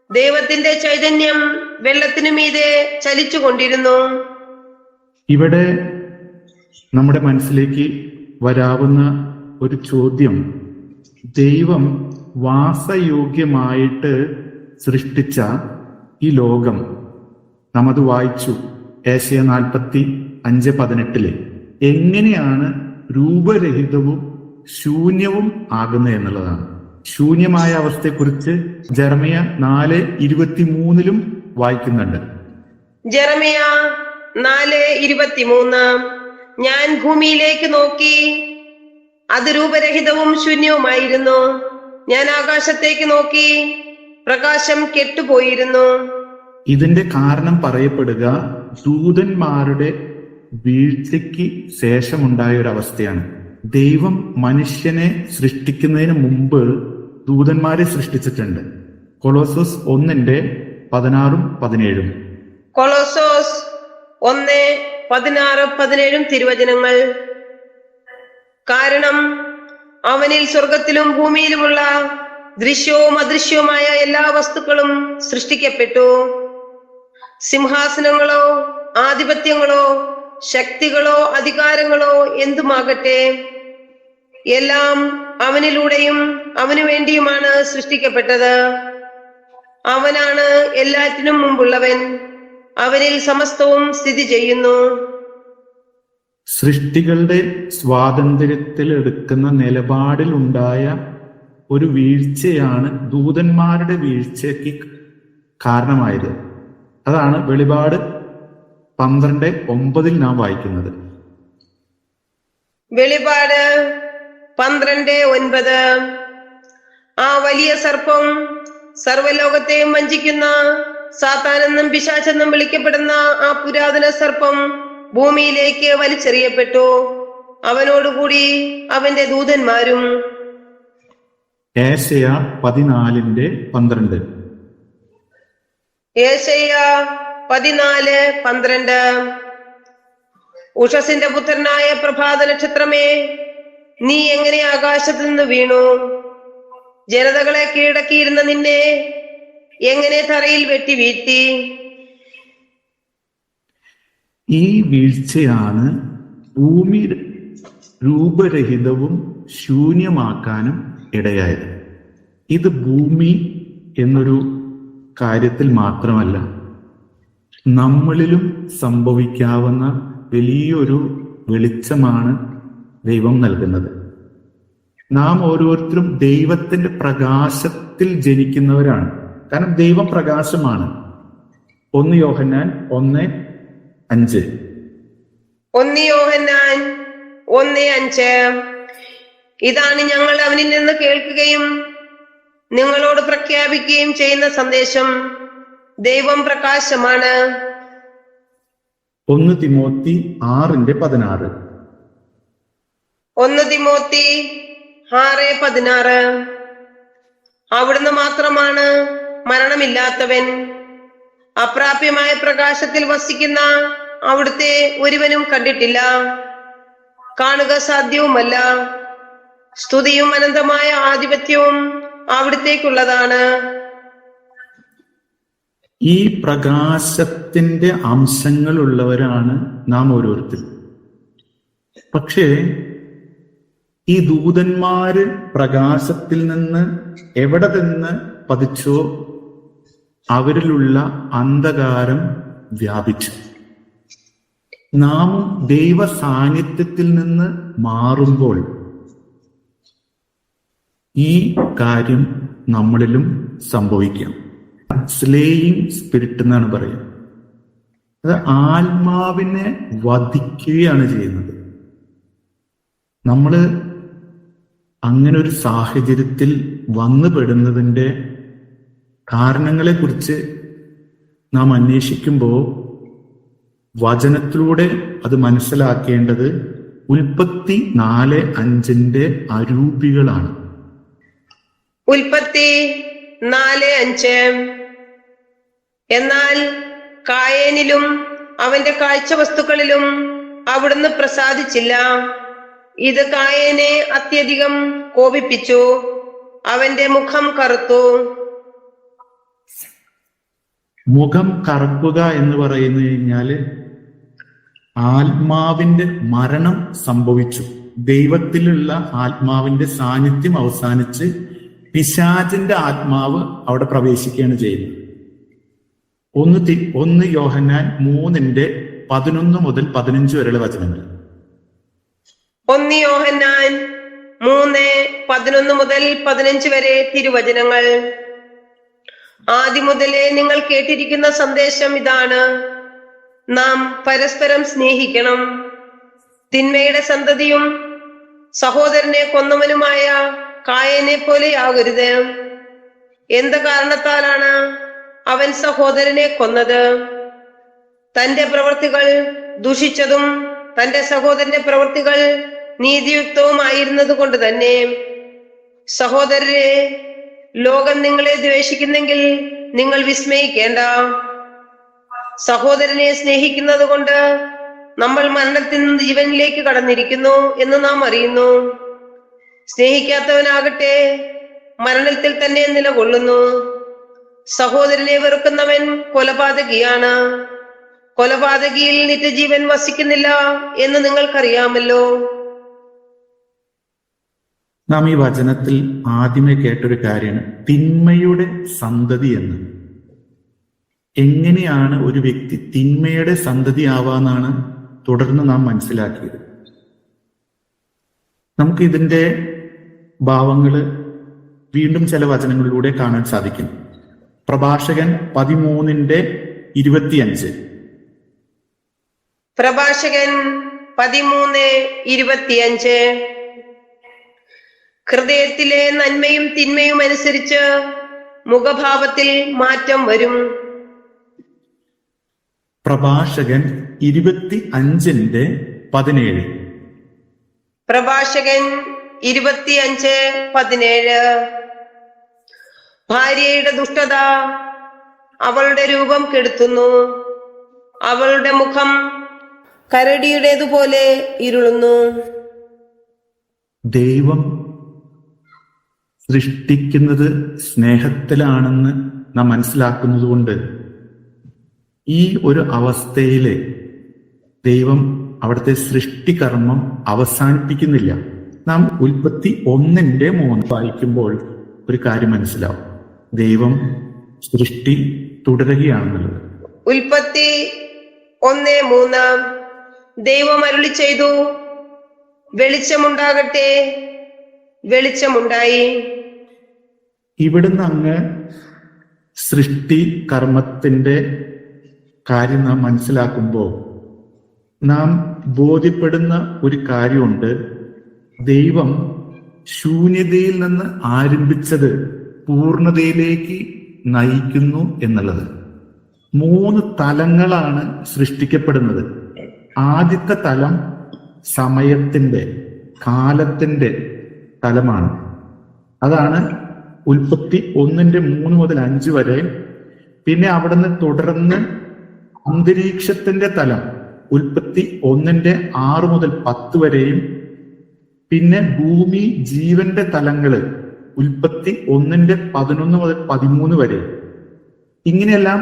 S2: ദൈവത്തിന്റെ ചൈതന്യം വെള്ളത്തിനു മീതെ ചലിച്ചുകൊണ്ടിരുന്നു.
S1: ഇവിടെ നമ്മുടെ മനസ്സിലേക്ക് വരാവുന്ന ഒരു ചോദ്യം, ദൈവം വാസയോഗ്യമായിട്ട് സൃഷ്ടിച്ച ഈ ലോകം, നാം അത് വായിച്ചു ഏശയ 45:18 എങ്ങനെയാണ് രൂപരഹിതവും ശൂന്യവും ആകുന്നത് എന്നുള്ളതാണ്. ശൂന്യമായ അവസ്ഥയെക്കുറിച്ച് ജെറമിയ 4:23 വായിക്കുന്നുണ്ട്.
S2: ജെറമിയ 4:23. ഞാൻ ഭൂമിയിലേക്ക് നോക്കി, അത് രൂപരഹിതവും ശൂന്യവുമായിരുന്നു. ഞാൻ ആകാശത്തേക്ക് നോക്കി, പ്രകാശം കെട്ടുപോയിരുന്നു.
S1: ഇതിന്റെ കാരണം പറയപ്പെടുക ദൂതന്മാരുടെ വീഴ്ചയ്ക്ക് ശേഷമുണ്ടായ ഒരു അവസ്ഥയാണ്. ദൈവം മനുഷ്യനെ സൃഷ്ടിക്കുന്നതിന് മുമ്പ് ദൂതന്മാരെ സൃഷ്ടിച്ചിട്ടുണ്ട്. കൊളോസോസ് 1:16-17.
S2: കൊളോസോസ് 1:16-17 തിരുവചനങ്ങൾ. കാരണം അവനിൽ സ്വർഗത്തിലും ഭൂമിയിലുമുള്ള ദൃശ്യവും അദൃശ്യവുമായ എല്ലാ വസ്തുക്കളും സൃഷ്ടിക്കപ്പെട്ടു. സിംഹാസനങ്ങളോ ആധിപത്യങ്ങളോ ശക്തികളോ അധികാരങ്ങളോ എന്തുമാകട്ടെ, എല്ലാം അവനിലൂടെയും അവനു വേണ്ടിയുമാണ് സൃഷ്ടിക്കപ്പെട്ടത്. അവനാണ് എല്ലാറ്റിനും മുമ്പുള്ളവൻ, അവനിൽ സമസ്തവും സ്ഥിതി ചെയ്യുന്നു.
S1: സൃഷ്ടികളുടെ സ്വാതന്ത്ര്യത്തിൽ എടുക്കുന്ന നിലപാടിലുണ്ടായ ഒരു വീഴ്ചയാണ് ദൂതന്മാരുടെ വീഴ്ചയ്ക്ക് കാരണമായത്. അതാണ് വെളിപാട് 12:9 നാം വായിക്കുന്നത്.
S2: വെളിപാട് 12:9. ആ വലിയ സർപ്പം, സർവ്വലോകത്തെയും വഞ്ചിക്കുന്ന സാത്താനെന്നും പിശാചെന്നും വിളിക്കപ്പെടുന്ന ആ പുരാതന സർപ്പം ഭൂമിയിലേക്ക് വലിച്ചെറിയപ്പെട്ടു, അവനോടുകൂടി അവന്റെ ദൂതന്മാരും.
S1: ഏശയ്യാ 14:12.
S2: ഏശയ്യാ 14:12. ഉഷസിന്റെ പുത്രനായ പ്രഭാത നക്ഷത്രമേ, നീ എങ്ങനെ ആകാശത്തു നിന്ന് വീണു? ജനതകളെ കീഴടക്കിയിരുന്ന നിന്നെ എങ്ങനെ തറയിൽ വെട്ടി വീഴ്ത്തി?
S1: ഈ വീഴ്ചയാണ് ഭൂമി രൂപരഹിതവും ശൂന്യമാക്കാനും ഇടയായത്. ഇത് ഭൂമി എന്നൊരു കാര്യത്തിൽ മാത്രമല്ല, നമ്മളിലും സംഭവിക്കാവുന്ന വലിയൊരു വെളിച്ചമാണ് ദൈവം നൽകുന്നത്. നാം ഓരോരുത്തരും ദൈവത്തിന്റെ പ്രകാശത്തിൽ ജനിക്കുന്നവരാണ്. കാരണം ദൈവം പ്രകാശമാണ്. 1 യോഹന്നാൻ 1:5.
S2: 1 യോഹന്നാൻ 1:5. ഇതാണ് ഞങ്ങൾ അവനിൽ നിന്ന് കേൾക്കുകയും നിങ്ങളോട് പ്രഖ്യാപിക്കുകയും ചെയ്യുന്ന സന്ദേശം. ദൈവം പ്രകാശമാണ്.
S1: 1 തിമോത്തി 6:16.
S2: 1 തിമോത്തി 6:16. അവിടുന്ന് മാത്രമാണ് മരണമില്ലാത്തവൻ. അപ്രാപ്യമായ പ്രകാശത്തിൽ വസിക്കുന്ന അവിടുത്തെ ഒരുവനും കണ്ടിട്ടില്ല, കാണുക സാധ്യവുമല്ല. സ്തുതിയും അനന്തമായ ആധിപത്യവും അവിടുത്തേക്കുള്ളതാണ്.
S1: ഈ പ്രകാശത്തിന്റെ അംശങ്ങളുള്ളവരാണ് നാം ഓരോരുത്തരും. പക്ഷേ ഈ ദൂതന്മാര് പ്രകാശത്തിൽ നിന്ന് എവിടെ നിന്ന് പതിച്ചോ അവരിലുള്ള അന്ധകാരം വ്യാപിച്ചു. നാമും ദൈവ സാന്നിധ്യത്തിൽ നിന്ന് മാറുമ്പോൾ ഈ കാര്യം നമ്മളിലും സംഭവിക്കാം. സ്ലേയിങ് സ്പിരിറ്റ് എന്നാണ് പറയുക. അത് ആത്മാവിനെ വധിക്കുകയാണ് ചെയ്യുന്നത്. നമ്മള് അങ്ങനെ ഒരു സാഹചര്യത്തിൽ വന്നു പെടുന്നതിൻ്റെ കാരണങ്ങളെ കുറിച്ച് നാം അന്വേഷിക്കുമ്പോൾ വചനത്തിലൂടെ അത് മനസ്സിലാക്കേണ്ടത് ഉൽപ്പത്തി 4:5 അരൂപികളാണ്.
S2: ഉൽപ്പത്തി 4:5. എന്നാൽ കായേനിലും അവന്റെ കാഴ്ച വസ്തുക്കളിലും അവിടുന്ന് പ്രസാദിച്ചില്ല. ഇത് കായേനെ അത്യധികം കോപിപ്പിച്ചു, അവന്റെ മുഖം കറുത്തു.
S1: മുഖം കറുക്കുക എന്ന് പറയുന്നു കഴിഞ്ഞാല് ആത്മാവിന്റെ മരണം സംഭവിച്ചു. ദൈവത്തിലുള്ള ആത്മാവിന്റെ സാന്നിധ്യം അവസാനിച്ച് പിശാചിന്റെ ആത്മാവ് അവിടെ പ്രവേശിക്കുകയാണ് ചെയ്യുന്നത്. 1 യോഹന്നാൻ 3:11 മുതൽ 15 വരെയുള്ള വചനങ്ങൾ.
S2: 1 യോഹന്നാൻ 3:11 മുതൽ 15 വരെ തിരുവചനങ്ങൾ. ആദ്യം മുതലേ നിങ്ങൾ കേട്ടിരിക്കുന്ന സന്ദേശം ഇതാണ്: നാം പരസ്പരം സ്നേഹിക്കണം. തിന്മയുടെ സന്തതിയും സഹോദരനെ കൊന്നവനുമായ കായനെ പോലെയാകരുത്. എന്ത് കാരണത്താലാണ് അവൻ സഹോദരനെ കൊന്നത്? തന്റെ പ്രവൃത്തികൾ ദുഷിച്ചതും തന്റെ സഹോദരന്റെ പ്രവൃത്തികൾ നീതിയുക്തവുമായിരുന്നത് കൊണ്ട് തന്നെ. സഹോദരരെ, ലോകം നിങ്ങളെ ദ്വേഷിക്കുന്നെങ്കിൽ നിങ്ങൾ വിസ്മയിക്കേണ്ട. സഹോദരനെ സ്നേഹിക്കുന്നത് കൊണ്ട് നമ്മൾ മരണത്തിൽ നിന്ന് ജീവനിലേക്ക് കടന്നിരിക്കുന്നു എന്ന് നാം അറിയുന്നു. സ്നേഹിക്കാത്തവനാകട്ടെ മരണത്തിൽ തന്നെ നിലകൊള്ളുന്നു. സഹോദരനെ വെറുക്കുന്നവൻ കൊലപാതകിയാണ്. കൊലപാതകിയിൽ നിത്യജീവൻ വസിക്കുന്നില്ല എന്ന് നിങ്ങൾക്കറിയാമല്ലോ.
S1: നാം ഈ വചനത്തിൽ ആദ്യമേ കേട്ടൊരു കാര്യമാണ് തിന്മയുടെ സന്തതി എന്ന്. എങ്ങനെയാണ് ഒരു വ്യക്തി തിന്മയുടെ സന്തതി ആവാന്നാണ് തുടർന്ന് നാം മനസ്സിലാക്കിയത്. നമുക്ക് ഇതിന്റെ ഭാവങ്ങള് വീണ്ടും ചില വചനങ്ങളിലൂടെ കാണാൻ സാധിക്കും. പ്രഭാഷകൻ 13:25.
S2: പ്രഭാഷകൻ 13:25. ഹൃദയത്തിലെ നന്മയും തിന്മയും അനുസരിച്ച് മുഖഭാവത്തിൽ മാറ്റം വരും.
S1: പ്രഭാഷകൻ 25:17.
S2: പ്രഭാഷകൻ 25:17. ഭാര്യയുടെ ദുഷ്ടത അവളുടെ രൂപം കെടുത്തുന്നു. അവളുടെ മുഖം കരടിയുടേതുപോലെ ഇരുളുന്നു.
S1: ദൈവം സൃഷ്ടിക്കുന്നത് സ്നേഹത്തിലാണെന്ന് നാം മനസ്സിലാക്കുന്നത് കൊണ്ട് ഈ ഒരു അവസ്ഥയില് ദൈവം അവിടുത്തെ സൃഷ്ടികർമ്മം അവസാനിപ്പിക്കുന്നില്ല. നാം ഉൽപ്പത്തി 1:3 വായിക്കുമ്പോൾ ഒരു കാര്യം മനസ്സിലാവും. ദൈവം സൃഷ്ടി തുടരുകയാണെന്നുള്ളത്.
S2: ഉൽപ്പത്തി 1:3. ദൈവം അരുളി ചെയ്തു, വെളിച്ചമുണ്ടാകട്ടെ, വെളിച്ചമുണ്ടായി.
S1: ഇവിടുന്ന് അങ്ങ് സൃഷ്ടി കർമ്മത്തിന്റെ കാര്യം നാം മനസ്സിലാക്കുമ്പോൾ നാം ബോധ്യപ്പെടുന്ന ഒരു കാര്യമുണ്ട്. ദൈവം ശൂന്യതയിൽ നിന്ന് ആരംഭിച്ചത് പൂർണ്ണതയിലേക്ക് നയിക്കുന്നു എന്നുള്ളത്. 3 തലങ്ങളാണ് സൃഷ്ടിക്കപ്പെടുന്നത്. ആദ്യത്തെ തലം സമയത്തിന്റെ, കാലത്തിന്റെ തലമാണ്. അതാണ് ഉൽപ്പത്തി 1:3 മുതൽ 5 വരെ. പിന്നെ അവിടുന്ന് തുടർന്ന് അന്തരീക്ഷത്തിന്റെ തലം ഉൽപ്പത്തി 1:6 മുതൽ 10 വരെയും. പിന്നെ ഭൂമി ജീവന്റെ തലങ്ങള് ഉൽപ്പത്തി 1:11 മുതൽ 13 വരെ. ഇങ്ങനെയെല്ലാം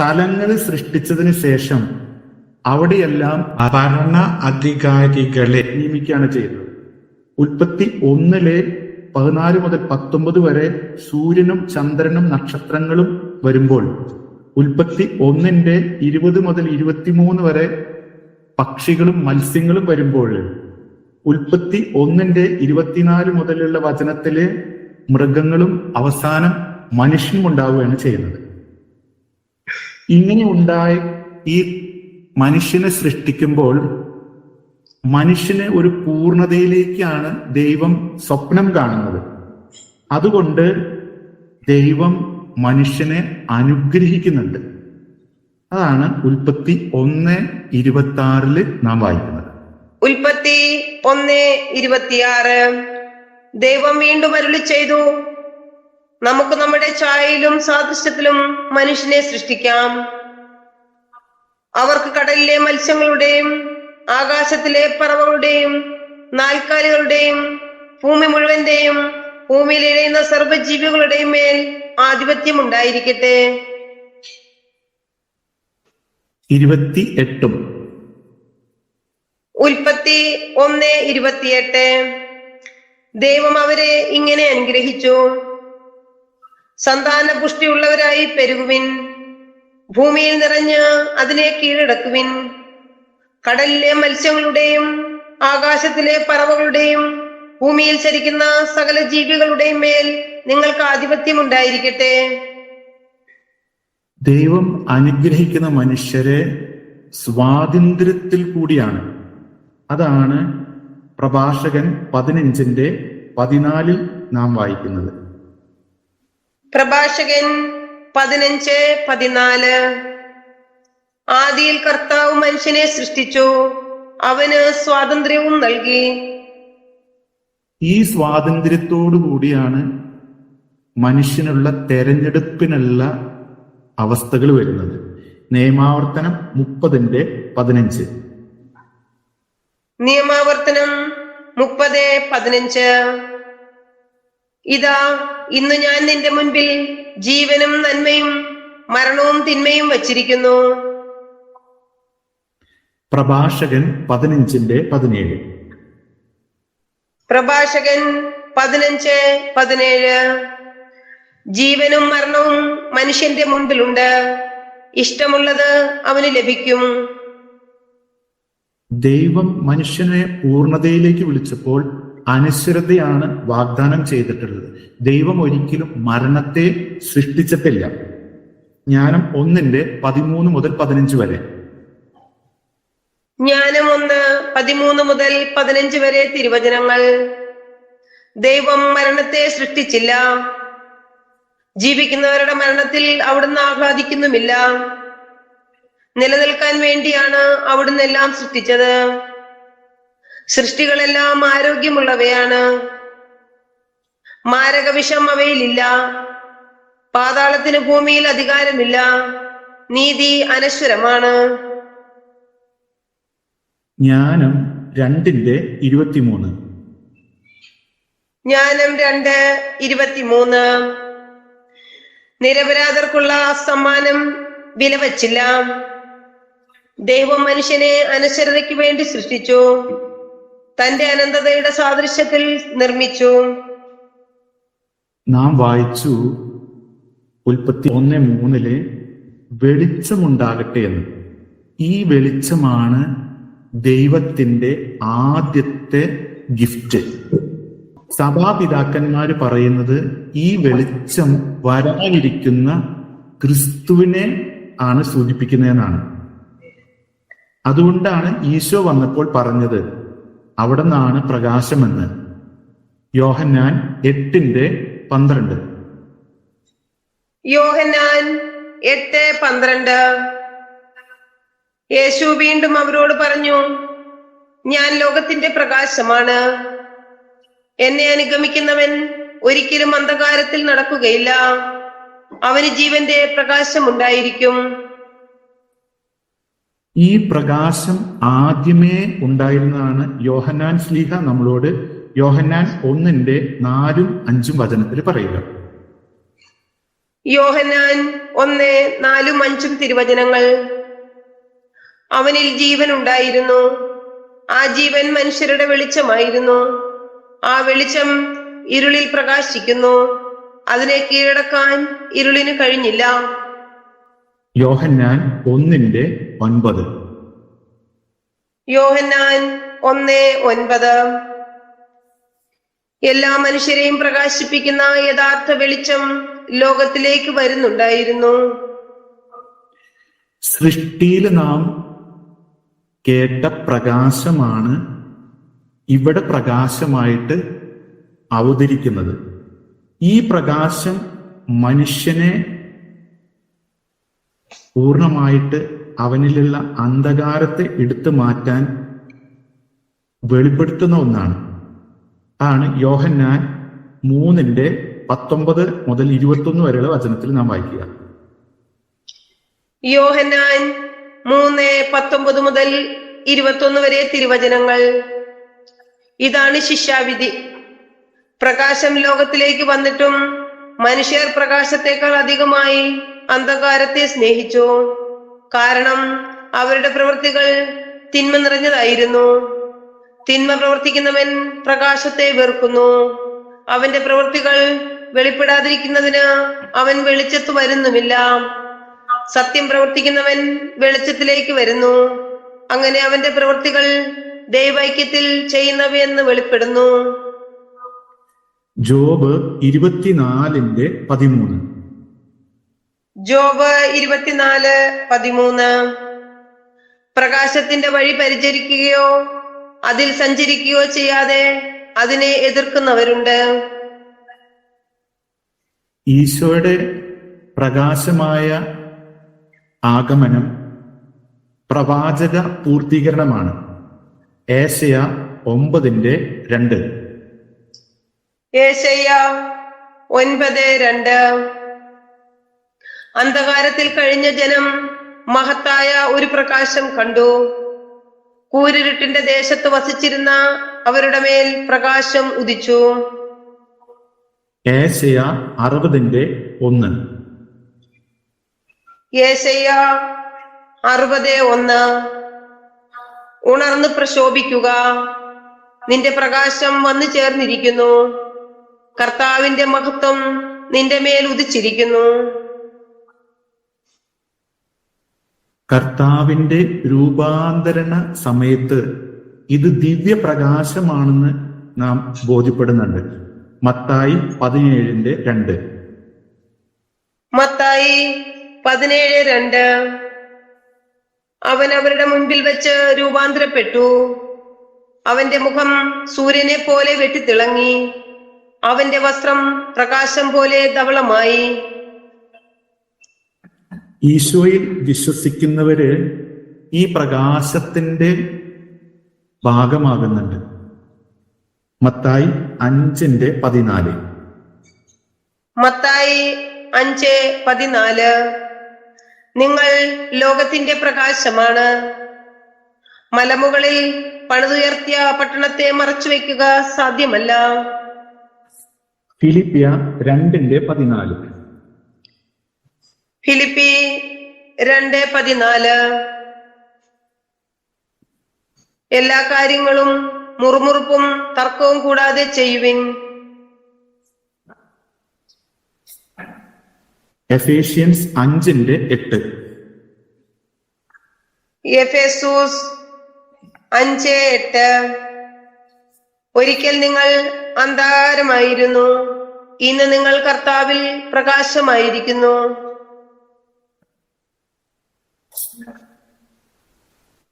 S1: തലങ്ങൾ സൃഷ്ടിച്ചതിന് ശേഷം അവിടെയെല്ലാം ഭരണ അധികാരികളെ നിയമിക്കുകയാണ് ചെയ്തത്. ഉൽപ്പത്തി 1:14 മുതൽ 19 വരെ സൂര്യനും ചന്ദ്രനും നക്ഷത്രങ്ങളും വരുമ്പോൾ ഉൽപ്പത്തി 1:20 മുതൽ 23 വരെ പക്ഷികളും മത്സ്യങ്ങളും വരുമ്പോൾ ഉൽപ്പത്തി 1:24 മുതലുള്ള വചനത്തില് മൃഗങ്ങളും അവസാനം മനുഷ്യനും ഉണ്ടാവുകയാണ് ചെയ്യുന്നത്. ഇങ്ങനെ ഉണ്ടായി ഈ മനുഷ്യനെ സൃഷ്ടിക്കുമ്പോൾ മനുഷ്യനെ ഒരു പൂർണ്ണതയിലേക്കാണ് ദൈവം സ്വപ്നം കാണുന്നത്. അതുകൊണ്ട് ദൈവം മനുഷ്യനെ അനുഗ്രഹിക്കുന്നുണ്ട്. അതാണ് ഉൽപ്പത്തി 1:26 നാം വായിക്കുന്നത്.
S2: ഉൽപ്പത്തി 1:26. ദൈവം വീണ്ടും അരുളി ചെയ്തു, നമുക്ക് നമ്മുടെ ഛായയിലും സാദൃശ്യത്തിലും മനുഷ്യനെ സൃഷ്ടിക്കാം. അവർക്ക് കടലിലെ മത്സ്യങ്ങളുടെയും ആകാശത്തിലെ പറവകളുടെയും നാൽക്കാലികളുടെയും ഭൂമി മുഴുവന്റെയും ഭൂമിയിൽ ഇഴയുന്ന സർവ്വജീവികളുടെയും മേൽ ആധിപത്യം ഉണ്ടായിരിക്കട്ടെ.
S1: 28.
S2: ഉൽപ്പത്തി 1:28. ദൈവം അവരെ ഇങ്ങനെ അനുഗ്രഹിച്ചു, സന്താന പുഷ്ടിയുള്ളവരായി പെരുകുവിൻ, ഭൂമിയിൽ നിറഞ്ഞ് അതിനെ കീഴടക്കുവിൻ. കടലിലെ മത്സ്യങ്ങളുടെയും ആകാശത്തിലെ പറവകളുടെയും ഭൂമിയിൽ ചരിക്കുന്ന സകല ജീവികളുടെയും മേൽ നിങ്ങൾക്ക് ആധിപത്യം ഉണ്ടായിരിക്കട്ടെ.
S1: ദൈവം അനുഗ്രഹിക്കുന്ന മനുഷ്യരെ സ്വാതന്ത്ര്യത്തിൽ കൂടിയാണ്. അതാണ് പ്രഭാഷകൻ 15:14 നാം വായിക്കുന്നത്.
S2: പ്രഭാഷകൻ 15:14. ആദിയിൽ കർത്താവ് മനുഷ്യനെ സൃഷ്ടിച്ചു, അവന് സ്വാതന്ത്ര്യവും നൽകി.
S1: ഈ സ്വാതന്ത്ര്യത്തോടു കൂടിയാണ് മനുഷ്യനുള്ള തെരഞ്ഞെടുപ്പിനുള്ള അവസ്ഥകൾ വരുന്നത്. നിയമാവർത്തനം 30:15.
S2: നിയമാവർത്തനം 30:15. ഇതാ, ഇന്ന് ഞാൻ നിന്റെ മുൻപിൽ ജീവനും നന്മയും മരണവും തിന്മയും വച്ചിരിക്കുന്നു.
S1: പ്രഭാഷകൻ 15:17.
S2: പ്രഭാഷകൻ 15:17. ജീവനും മരണവും മനുഷ്യന്റെ മുൻപിലുണ്ട്, ഇഷ്ടമുള്ളത് അവന് ലഭിക്കും.
S1: ദൈവം മനുഷ്യനെ പൂർണ്ണതയിലേക്ക് വിളിച്ചപ്പോൾ അനശ്വരതയാണ് വാഗ്ദാനം ചെയ്തിട്ടുള്ളത്. ദൈവം ഒരിക്കലും മരണത്തെ സൃഷ്ടിച്ചിട്ടില്ല. ജ്ഞാനം 1:13 മുതൽ 15 വരെ.
S2: ജ്ഞാനം 1:13 മുതൽ 15 വരെ തിരുവചനങ്ങൾ. ദൈവം മരണത്തെ സൃഷ്ടിച്ചില്ല. ജീവിക്കുന്നവരുടെ മരണത്തിൽ അവിടുന്ന് ആഹ്ലാദിക്കുന്നുമില്ല. നിലനിൽക്കാൻ വേണ്ടിയാണ് അവിടുന്ന് എല്ലാം സൃഷ്ടിച്ചത്. സൃഷ്ടികളെല്ലാം ആരോഗ്യമുള്ളവയാണ്. മാരകവിഷം അവയിലില്ല. പാതാളത്തിന് ഭൂമിയിൽ അധികാരമില്ല. നീതി അനശ്വരമാണ്.
S1: ജ്ഞാനം 2:23.
S2: ജ്ഞാനം 2:23. നിരപരാധർക്കുള്ള സമ്മാനം വിലവച്ചില്ല. ദൈവം മനുഷ്യനെ അനശ്വരതയ്ക്ക് വേണ്ടി സൃഷ്ടിച്ചു, തന്റെ അനന്തതയുടെ സാദൃശ്യത്തിൽ നിർമ്മിച്ചു.
S1: നാം വായിച്ചു ഉൽപ്പത്തി 1:3 വെളിച്ചമുണ്ടാകട്ടെ എന്ന്. ഈ വെളിച്ചമാണ് ദൈവത്തിന്റെ ആദ്യത്തെ ഗിഫ്റ്റ്. സഭാപിതാക്കന്മാര് പറയുന്നത് ഈ വെളിച്ചം വരാനിരിക്കുന്ന ക്രിസ്തുവിനെ ആണ് സൂചിപ്പിക്കുന്നതെന്നാണ്. അതുകൊണ്ടാണ് ഈശോ വന്നപ്പോൾ പറഞ്ഞത് അവിടെ നിന്നാണ് പ്രകാശമെന്ന്. യോഹന്നാൻ 8:12.
S2: യോഹന്നാൻ 8:12. യേശു വീണ്ടും അവരോട് പറഞ്ഞു, ഞാൻ ലോകത്തിന്റെ പ്രകാശമാണ്. എന്നെ അനുഗമിക്കുന്നവൻ ഒരിക്കലും അന്ധകാരത്തിൽ നടക്കുകയില്ല, അവന് ജീവന്റെ പ്രകാശം ഉണ്ടായിരിക്കും.
S1: ഈ പ്രകാശം ആദ്യമേ ഉണ്ടായിരുന്നതാണ് യോഹന്നാൻ ശ്ലീഹ നമ്മളോട് യോഹന്നാൻ 1:4-5 വചനത്തിൽ പറയുക.
S2: യോഹന്നാൻ 1:4-5 തിരുവചനങ്ങൾ. അവനിൽ ജീവൻ ഉണ്ടായിരുന്നു, ആ ജീവൻ മനുഷ്യരുടെ വെളിച്ചമായിരുന്നു. ആ വെളിച്ചം ഇരുളിൽ പ്രകാശിക്കുന്നു, അതിനെ കീഴടക്കാൻ ഇരുളിന് കഴിഞ്ഞില്ല.
S1: യോഹന്നാൻ 1:9.
S2: യോഹന്നാൻ 1:9. എല്ലാ മനുഷ്യരെയും പ്രകാശിപ്പിക്കുന്ന യഥാർത്ഥ വെളിച്ചം ലോകത്തിലേക്ക് വരുന്നുണ്ടായിരുന്നു.
S1: സൃഷ്ടിയിൽ നാം കേട്ട പ്രകാശമാണ് ഇവിടെ പ്രകാശമായിട്ട് അവതരിക്കുന്നത്. ഈ പ്രകാശം മനുഷ്യനെ പൂർണ്ണമായിട്ട് അവനിലുള്ള അന്ധകാരത്തെ എടുത്തു മാറ്റാൻ വെളിപ്പെടുത്തുന്ന ഒന്നാണ്. ആണ് യോഹന്നാൻ 3:19 മുതൽ 21 വരെയുള്ള വചനത്തിൽ നാം വായിക്കുക.
S2: യോഹന്നാൻ 3:19 മുതൽ 21 വരെ തിരുവചനങ്ങൾ. ഇതാണ് ശിക്ഷാവിധി. പ്രകാശം ലോകത്തിലേക്ക് വന്നിട്ടും മനുഷ്യർ പ്രകാശത്തെക്കാൾ അധികമായി അന്ധകാരത്തെ സ്നേഹിച്ചു, കാരണം അവരുടെ പ്രവൃത്തികൾ തിന്മ നിറഞ്ഞതായിരുന്നു. തിന്മ പ്രവർത്തിക്കുന്നവൻ പ്രകാശത്തെ വെറുക്കുന്നു, അവന്റെ പ്രവൃത്തികൾ വെളിപ്പെടാതിരിക്കുന്നതിന് അവൻ വെളിച്ചത്ത് വരുന്നുമില്ല. സത്യം പ്രവർത്തിക്കുന്നവൻ വെളിച്ചത്തിലേക്ക് വരുന്നു, അങ്ങനെ അവന്റെ പ്രവൃത്തികൾ ദൈവൈക്യത്തിൽ ചെയ്യുന്നവയെന്ന് വെളിപ്പെടുന്നു.
S1: ജോബ് 24:13.
S2: ജോബ് 24:13. പ്രകാശത്തിന്റെ വഴി പരിചരിക്കുകയോ അതിൽ സഞ്ചരിക്കുകയോ ചെയ്യാതെ അതിനെ എതിർക്കുന്നവരുണ്ട്.
S1: ഈശോയുടെ പ്രകാശമായ ആഗമനം പ്രവാചക പൂർത്തീകരണമാണ്. ഏശയ്യ 9:2.
S2: ഏശയ്യ 9:2. അന്ധകാരത്തിൽ കഴിഞ്ഞ ജനം മഹത്തായ ഒരു പ്രകാശം കണ്ടു. കൂരിരുട്ടിന്റെ ദേശത്ത് വസിച്ചിരുന്ന അവരുടെ മേൽ പ്രകാശം ഉദിച്ചു.
S1: ഏശയ്യ 60:1.
S2: ഏശയ്യ 60:1. ഉണർന്ന് പ്രശോഭിക്കുക, നിന്റെ പ്രകാശം വന്നു ചേർന്നിരിക്കുന്നു, കർത്താവിന്റെ മഹത്വം നിന്റെ മേൽ ഉദിച്ചിരിക്കുന്നു.
S1: കർത്താവിന്റെ രൂപാന്തരണ സമയത്ത് ഇത് ദിവ്യപ്രകാശമാണെന്ന് നാം ബോധ്യപ്പെടുന്നുണ്ട്. മത്തായി 17:2.
S2: മത്തായി 17:2. അവൻ അവരുടെ മുൻപിൽ വെച്ച് രൂപാന്തരപ്പെട്ടു. അവന്റെ മുഖം സൂര്യനെ പോലെ വെട്ടിത്തിളങ്ങി, അവന്റെ വസ്ത്രം പ്രകാശം പോലെ ധവളമായി.
S1: ഈശോയിൽ വിശ്വസിക്കുന്നവര് ഈ പ്രകാശത്തിന്റെ ഭാഗമാകുന്നുണ്ട്. മത്തായി 5:14.
S2: മത്തായി 5:14. നിങ്ങൾ ലോകത്തിന്റെ പ്രകാശമാണ്. മലമുകളിൽ പണിതുയർത്തിയ പട്ടണത്തെ മറച്ചുവെക്കുക സാധ്യമല്ല.
S1: ഫിലിപ്പിയ 2:14.
S2: ഫിലിപ്പി 2:14. എല്ലാ കാര്യങ്ങളും മുറുമുറുപ്പും തർക്കവും കൂടാതെ ചെയ്യുവിൻ.
S1: എഫേഷ്യൻസ് 5:8.
S2: എഫേസൂസ് 5:8. ഒരിക്കൽ നിങ്ങൾ അന്ധകാരമായിരുന്നു, ഇന്ന് നിങ്ങൾ കർത്താവിൽ പ്രകാശമായിരിക്കുന്നു.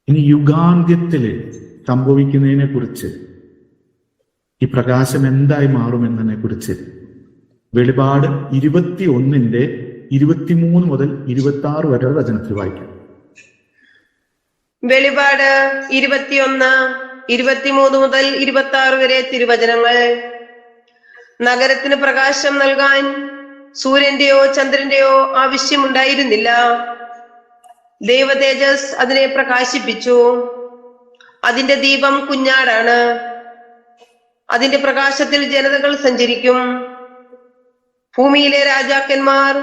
S1: ഇനി യുഗാന്ത്യത്തില് സംഭവിക്കുന്നതിനെ കുറിച്ച്, ഈ പ്രകാശം എന്തായി മാറുമെന്നതിനെ കുറിച്ച് വെളിപാട് 21:23 മുതൽ 26 വരെ വചനത്തിൽ വായിക്കാം.
S2: വെളിപാട് 21, 23 മുതൽ 26 വരെ തിരുവചനങ്ങൾ. നഗരത്തിന് പ്രകാശം നൽകാൻ സൂര്യന്റെയോ ചന്ദ്രന്റെയോ ആവശ്യമുണ്ടായിരുന്നില്ല. ദൈവ തേജസ് അതിനെ പ്രകാശിപ്പിച്ചു. അതിന്റെ ദീപം കുഞ്ഞാടാണ്. അതിന്റെ പ്രകാശത്തിൽ ജനതകൾ സഞ്ചരിക്കും. ഭൂമിയിലെ രാജാക്കന്മാർ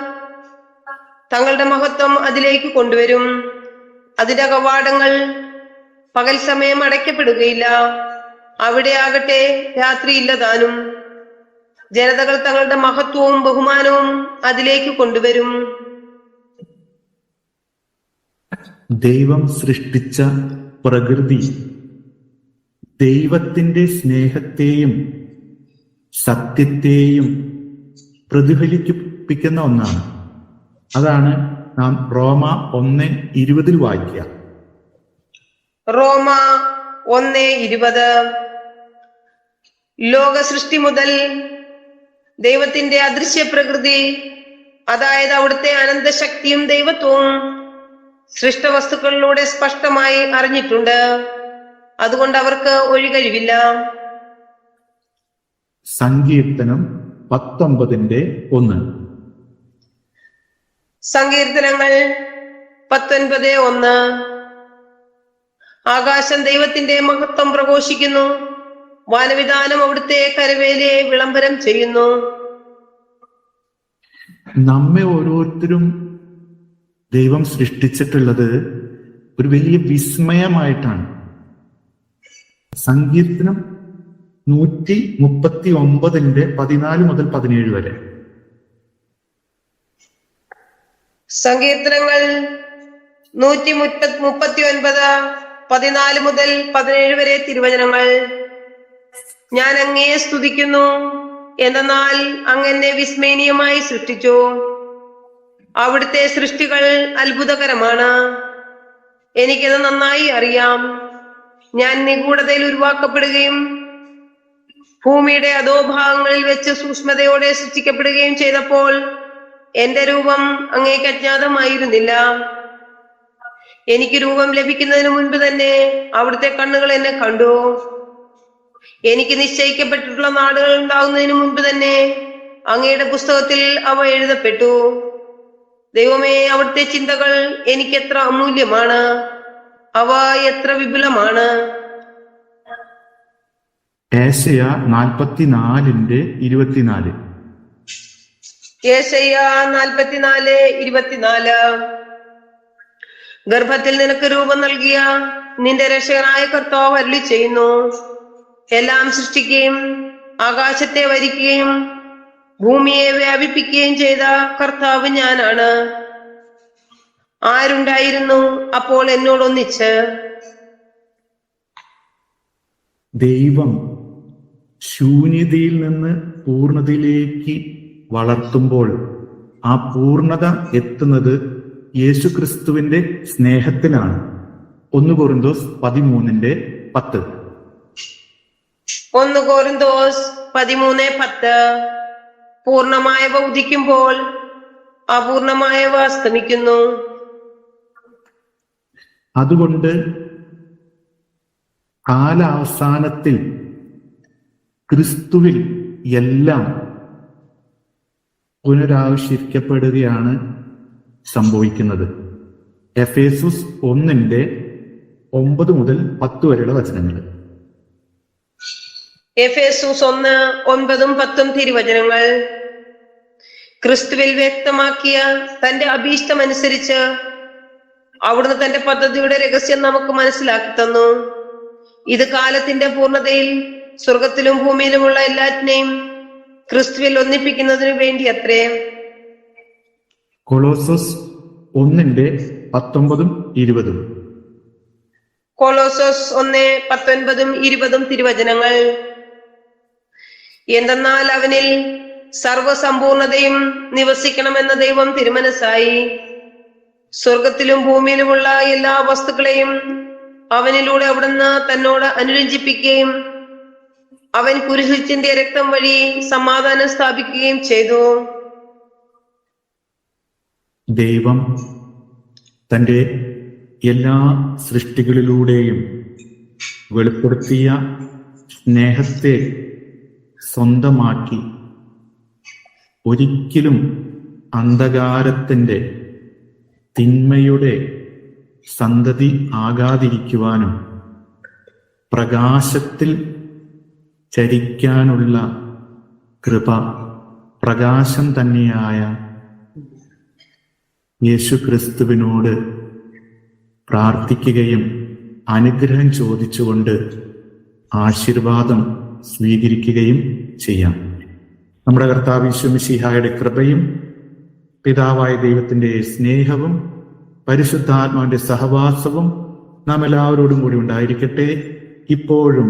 S2: തങ്ങളുടെ മഹത്വം അതിലേക്ക് കൊണ്ടുവരും. അതിന്റെ കവാടങ്ങൾ പകൽ സമയം അടയ്ക്കപ്പെടുകയില്ല. അവിടെ ആകട്ടെ രാത്രിയില്ല താനും. ജനതകൾ തങ്ങളുടെ മഹത്വവും ബഹുമാനവും അതിലേക്ക് കൊണ്ടുവരും.
S1: ദൈവം സൃഷ്ടിച്ച പ്രകൃതി ദൈവത്തിന്റെ സ്നേഹത്തെയും സത്യത്തെയും പ്രതിഫലിപ്പിക്കുന്ന ഒന്നാണ്. അതാണ് നാം റോമ 1:20 വായിക്കുക.
S2: റോമ 1:20. ലോക സൃഷ്ടി മുതൽ ദൈവത്തിന്റെ അദൃശ്യ പ്രകൃതി, അതായത് അവിടുത്തെ അനന്തശക്തിയും ദൈവത്വവും സൃഷ്ടവസ്തുക്കളിലൂടെ സ്പഷ്ടമായി അറിഞ്ഞിട്ടുണ്ട്. അതുകൊണ്ട് അവർക്ക് ഒഴികഴിവില്ല.
S1: സങ്കീർത്തനം 19:1.
S2: സങ്കീർത്തനങ്ങൾ 19:1. ആകാശം ദൈവത്തിന്റെ മഹത്വം പ്രഘോഷിക്കുന്നു, വാനവിധാനം അവിടുത്തെ കരവേലയെ വിളംബരം ചെയ്യുന്നു.
S1: നമ്മെ ഓരോരുത്തരും ദൈവം സൃഷ്ടിച്ചിട്ടുള്ളത് ഒരു വലിയ വിസ്മയമായിട്ടാണ്. സങ്കീർത്തനം 139:14 മുതൽ 17 വരെ.
S2: സങ്കീർത്തനങ്ങൾ 139:14 മുതൽ 17 വരെ തിരുവചനങ്ങൾ. ഞാൻ അങ്ങയെ സ്തുതിക്കുന്നു, എന്നാൽ അങ്ങെന്നെ വിസ്മയനീയമായി സൃഷ്ടിച്ചു. അവിടുത്തെ സൃഷ്ടികൾ അത്ഭുതകരമാണ്, എനിക്കത് നന്നായി അറിയാം. ഞാൻ നിഗൂഢതയിൽ ഉരുവാക്കപ്പെടുകയും ഭൂമിയുടെ അധോഭാഗങ്ങളിൽ വെച്ച് സൂക്ഷ്മതയോടെ സൃഷ്ടിക്കപ്പെടുകയും ചെയ്തപ്പോൾ എന്റെ രൂപം അങ്ങേക്ക് അജ്ഞാതമായിരുന്നില്ല. എനിക്ക് രൂപം ലഭിക്കുന്നതിന് മുൻപ് തന്നെ അവിടുത്തെ കണ്ണുകൾ എന്നെ കണ്ടു. എനിക്ക് നിശ്ചയിക്കപ്പെട്ടിട്ടുള്ള നാടുകൾ ഉണ്ടാകുന്നതിന് മുൻപ് തന്നെ അങ്ങയുടെ പുസ്തകത്തിൽ അവ എഴുതപ്പെട്ടു. ദൈവമേ, അവിടുത്തെ ചിന്തകൾ എനിക്ക് എത്ര അമൂല്യമാണ്, അവ എത്ര വിപുലമാണ്.
S1: ഏശയ്യ 44:24.
S2: യേശയ്യ 44:24. ഗർഭത്തിൽ നിനക്ക് രൂപം നൽകിയ നിന്റെ രക്ഷകനായ കർത്താവ് അരുളി ചെയ്യുന്നു, എല്ലാം സൃഷ്ടിക്കുകയും ആകാശത്തെ വരിക്കുകയും ഭൂമിയെ വ്യാപിപ്പിക്കുകയും ചെയ്ത കർത്താവ് ഞാനാണ്. ആരുണ്ടായിരുന്നു അപ്പോൾ എന്നോടൊന്നിച്ച്?
S1: ദൈവം ശൂന്യതയിൽ നിന്ന് പൂർണ്ണതയിലേക്ക് വളർത്തുമ്പോൾ ആ പൂർണ്ണത എത്തുന്നത് യേശുക്രിസ്തുവിന്റെ സ്നേഹത്തിലാണ്. 1 കൊരിന്തോസ് 13:10.
S2: 1 കൊരിന്തോസ് 13:10. പൂർണ്ണമായവ ഉദിക്കുമ്പോൾ അപൂർണമായവ അസ്തമിക്കുന്നു.
S1: അതുകൊണ്ട് കാലാവസാനത്തിൽ ക്രിസ്തുവിൽ എല്ലാം പുനരാവിഷ്കരിക്കപ്പെടുകയാണ് സംഭവിക്കുന്നത്. എഫേസുസ് 1:9 മുതൽ 10 വരെയുള്ള വചനങ്ങൾ.
S2: എഫേസുസ് 1:9-10 തിരുവചനങ്ങൾ. ക്രിസ്തുവിൽ വ്യക്തമാക്കിയ തന്റെ അഭീഷ്ടമനുസരിച്ച് അവിടുന്ന് തന്റെ പദ്ധതിയുടെ രഹസ്യം നമുക്ക് മനസ്സിലാക്കി തന്നു. ഇത് കാലത്തിന്റെ പൂർണ്ണതയിൽ സ്വർഗത്തിലും ഭൂമിയിലുമുള്ള എല്ലാറ്റിനെയും ക്രിസ്തുവിൽ ഒന്നിപ്പിക്കുന്നതിന് വേണ്ടി അത്രേ.
S1: കൊളോസസ് 1:19-20.
S2: കൊളോസസ് 1:19-20 തിരുവചനങ്ങൾ. എന്തെന്നാൽ അവനിൽ സർവസമ്പൂർണതയും നിവസിക്കണമെന്ന ദൈവം തിരുമനസ്സായി സ്വർഗത്തിലും ഭൂമിയിലുമുള്ള എല്ലാ വസ്തുക്കളെയും അവനിലൂടെ അവിടുന്ന് തന്നോട് അനുരഞ്ജിപ്പിക്കുകയും അവൻ കുരിശിന്റെ രക്തം വഴി സമാധാനം സ്ഥാപിക്കുകയും ചെയ്തു.
S1: ദൈവം തന്റെ എല്ലാ സൃഷ്ടികളിലൂടെയും വെളിപ്പെടുത്തിയ സ്നേഹത്തെ സ്വന്തമാക്കി ഒരിക്കലും അന്ധകാരത്തിന്റെ തിന്മയുടെ സന്തതി ആകാതിരിക്കുവാനും പ്രകാശത്തിൽ ചരിക്കാനുള്ള കൃപ പ്രകാശം തന്നെയായ യേശുക്രിസ്തുവിനോട് പ്രാർത്ഥിക്കുകയും അനുഗ്രഹം ചോദിച്ചുകൊണ്ട് ആശീർവാദം സ്വീകരിക്കുകയും ചെയ്യാം. നമ്മുടെ കർത്താവ് യേശു മിശിഹായുടെ കൃപയും പിതാവായ ദൈവത്തിന്റെ സ്നേഹവും പരിശുദ്ധാത്മാവിന്റെ സഹവാസവും നാം എല്ലാവരോടും കൂടി ഉണ്ടായിരിക്കട്ടെ, ഇപ്പോഴും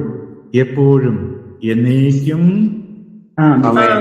S1: എപ്പോഴും എന്നേക്കും.
S3: ആമേൻ.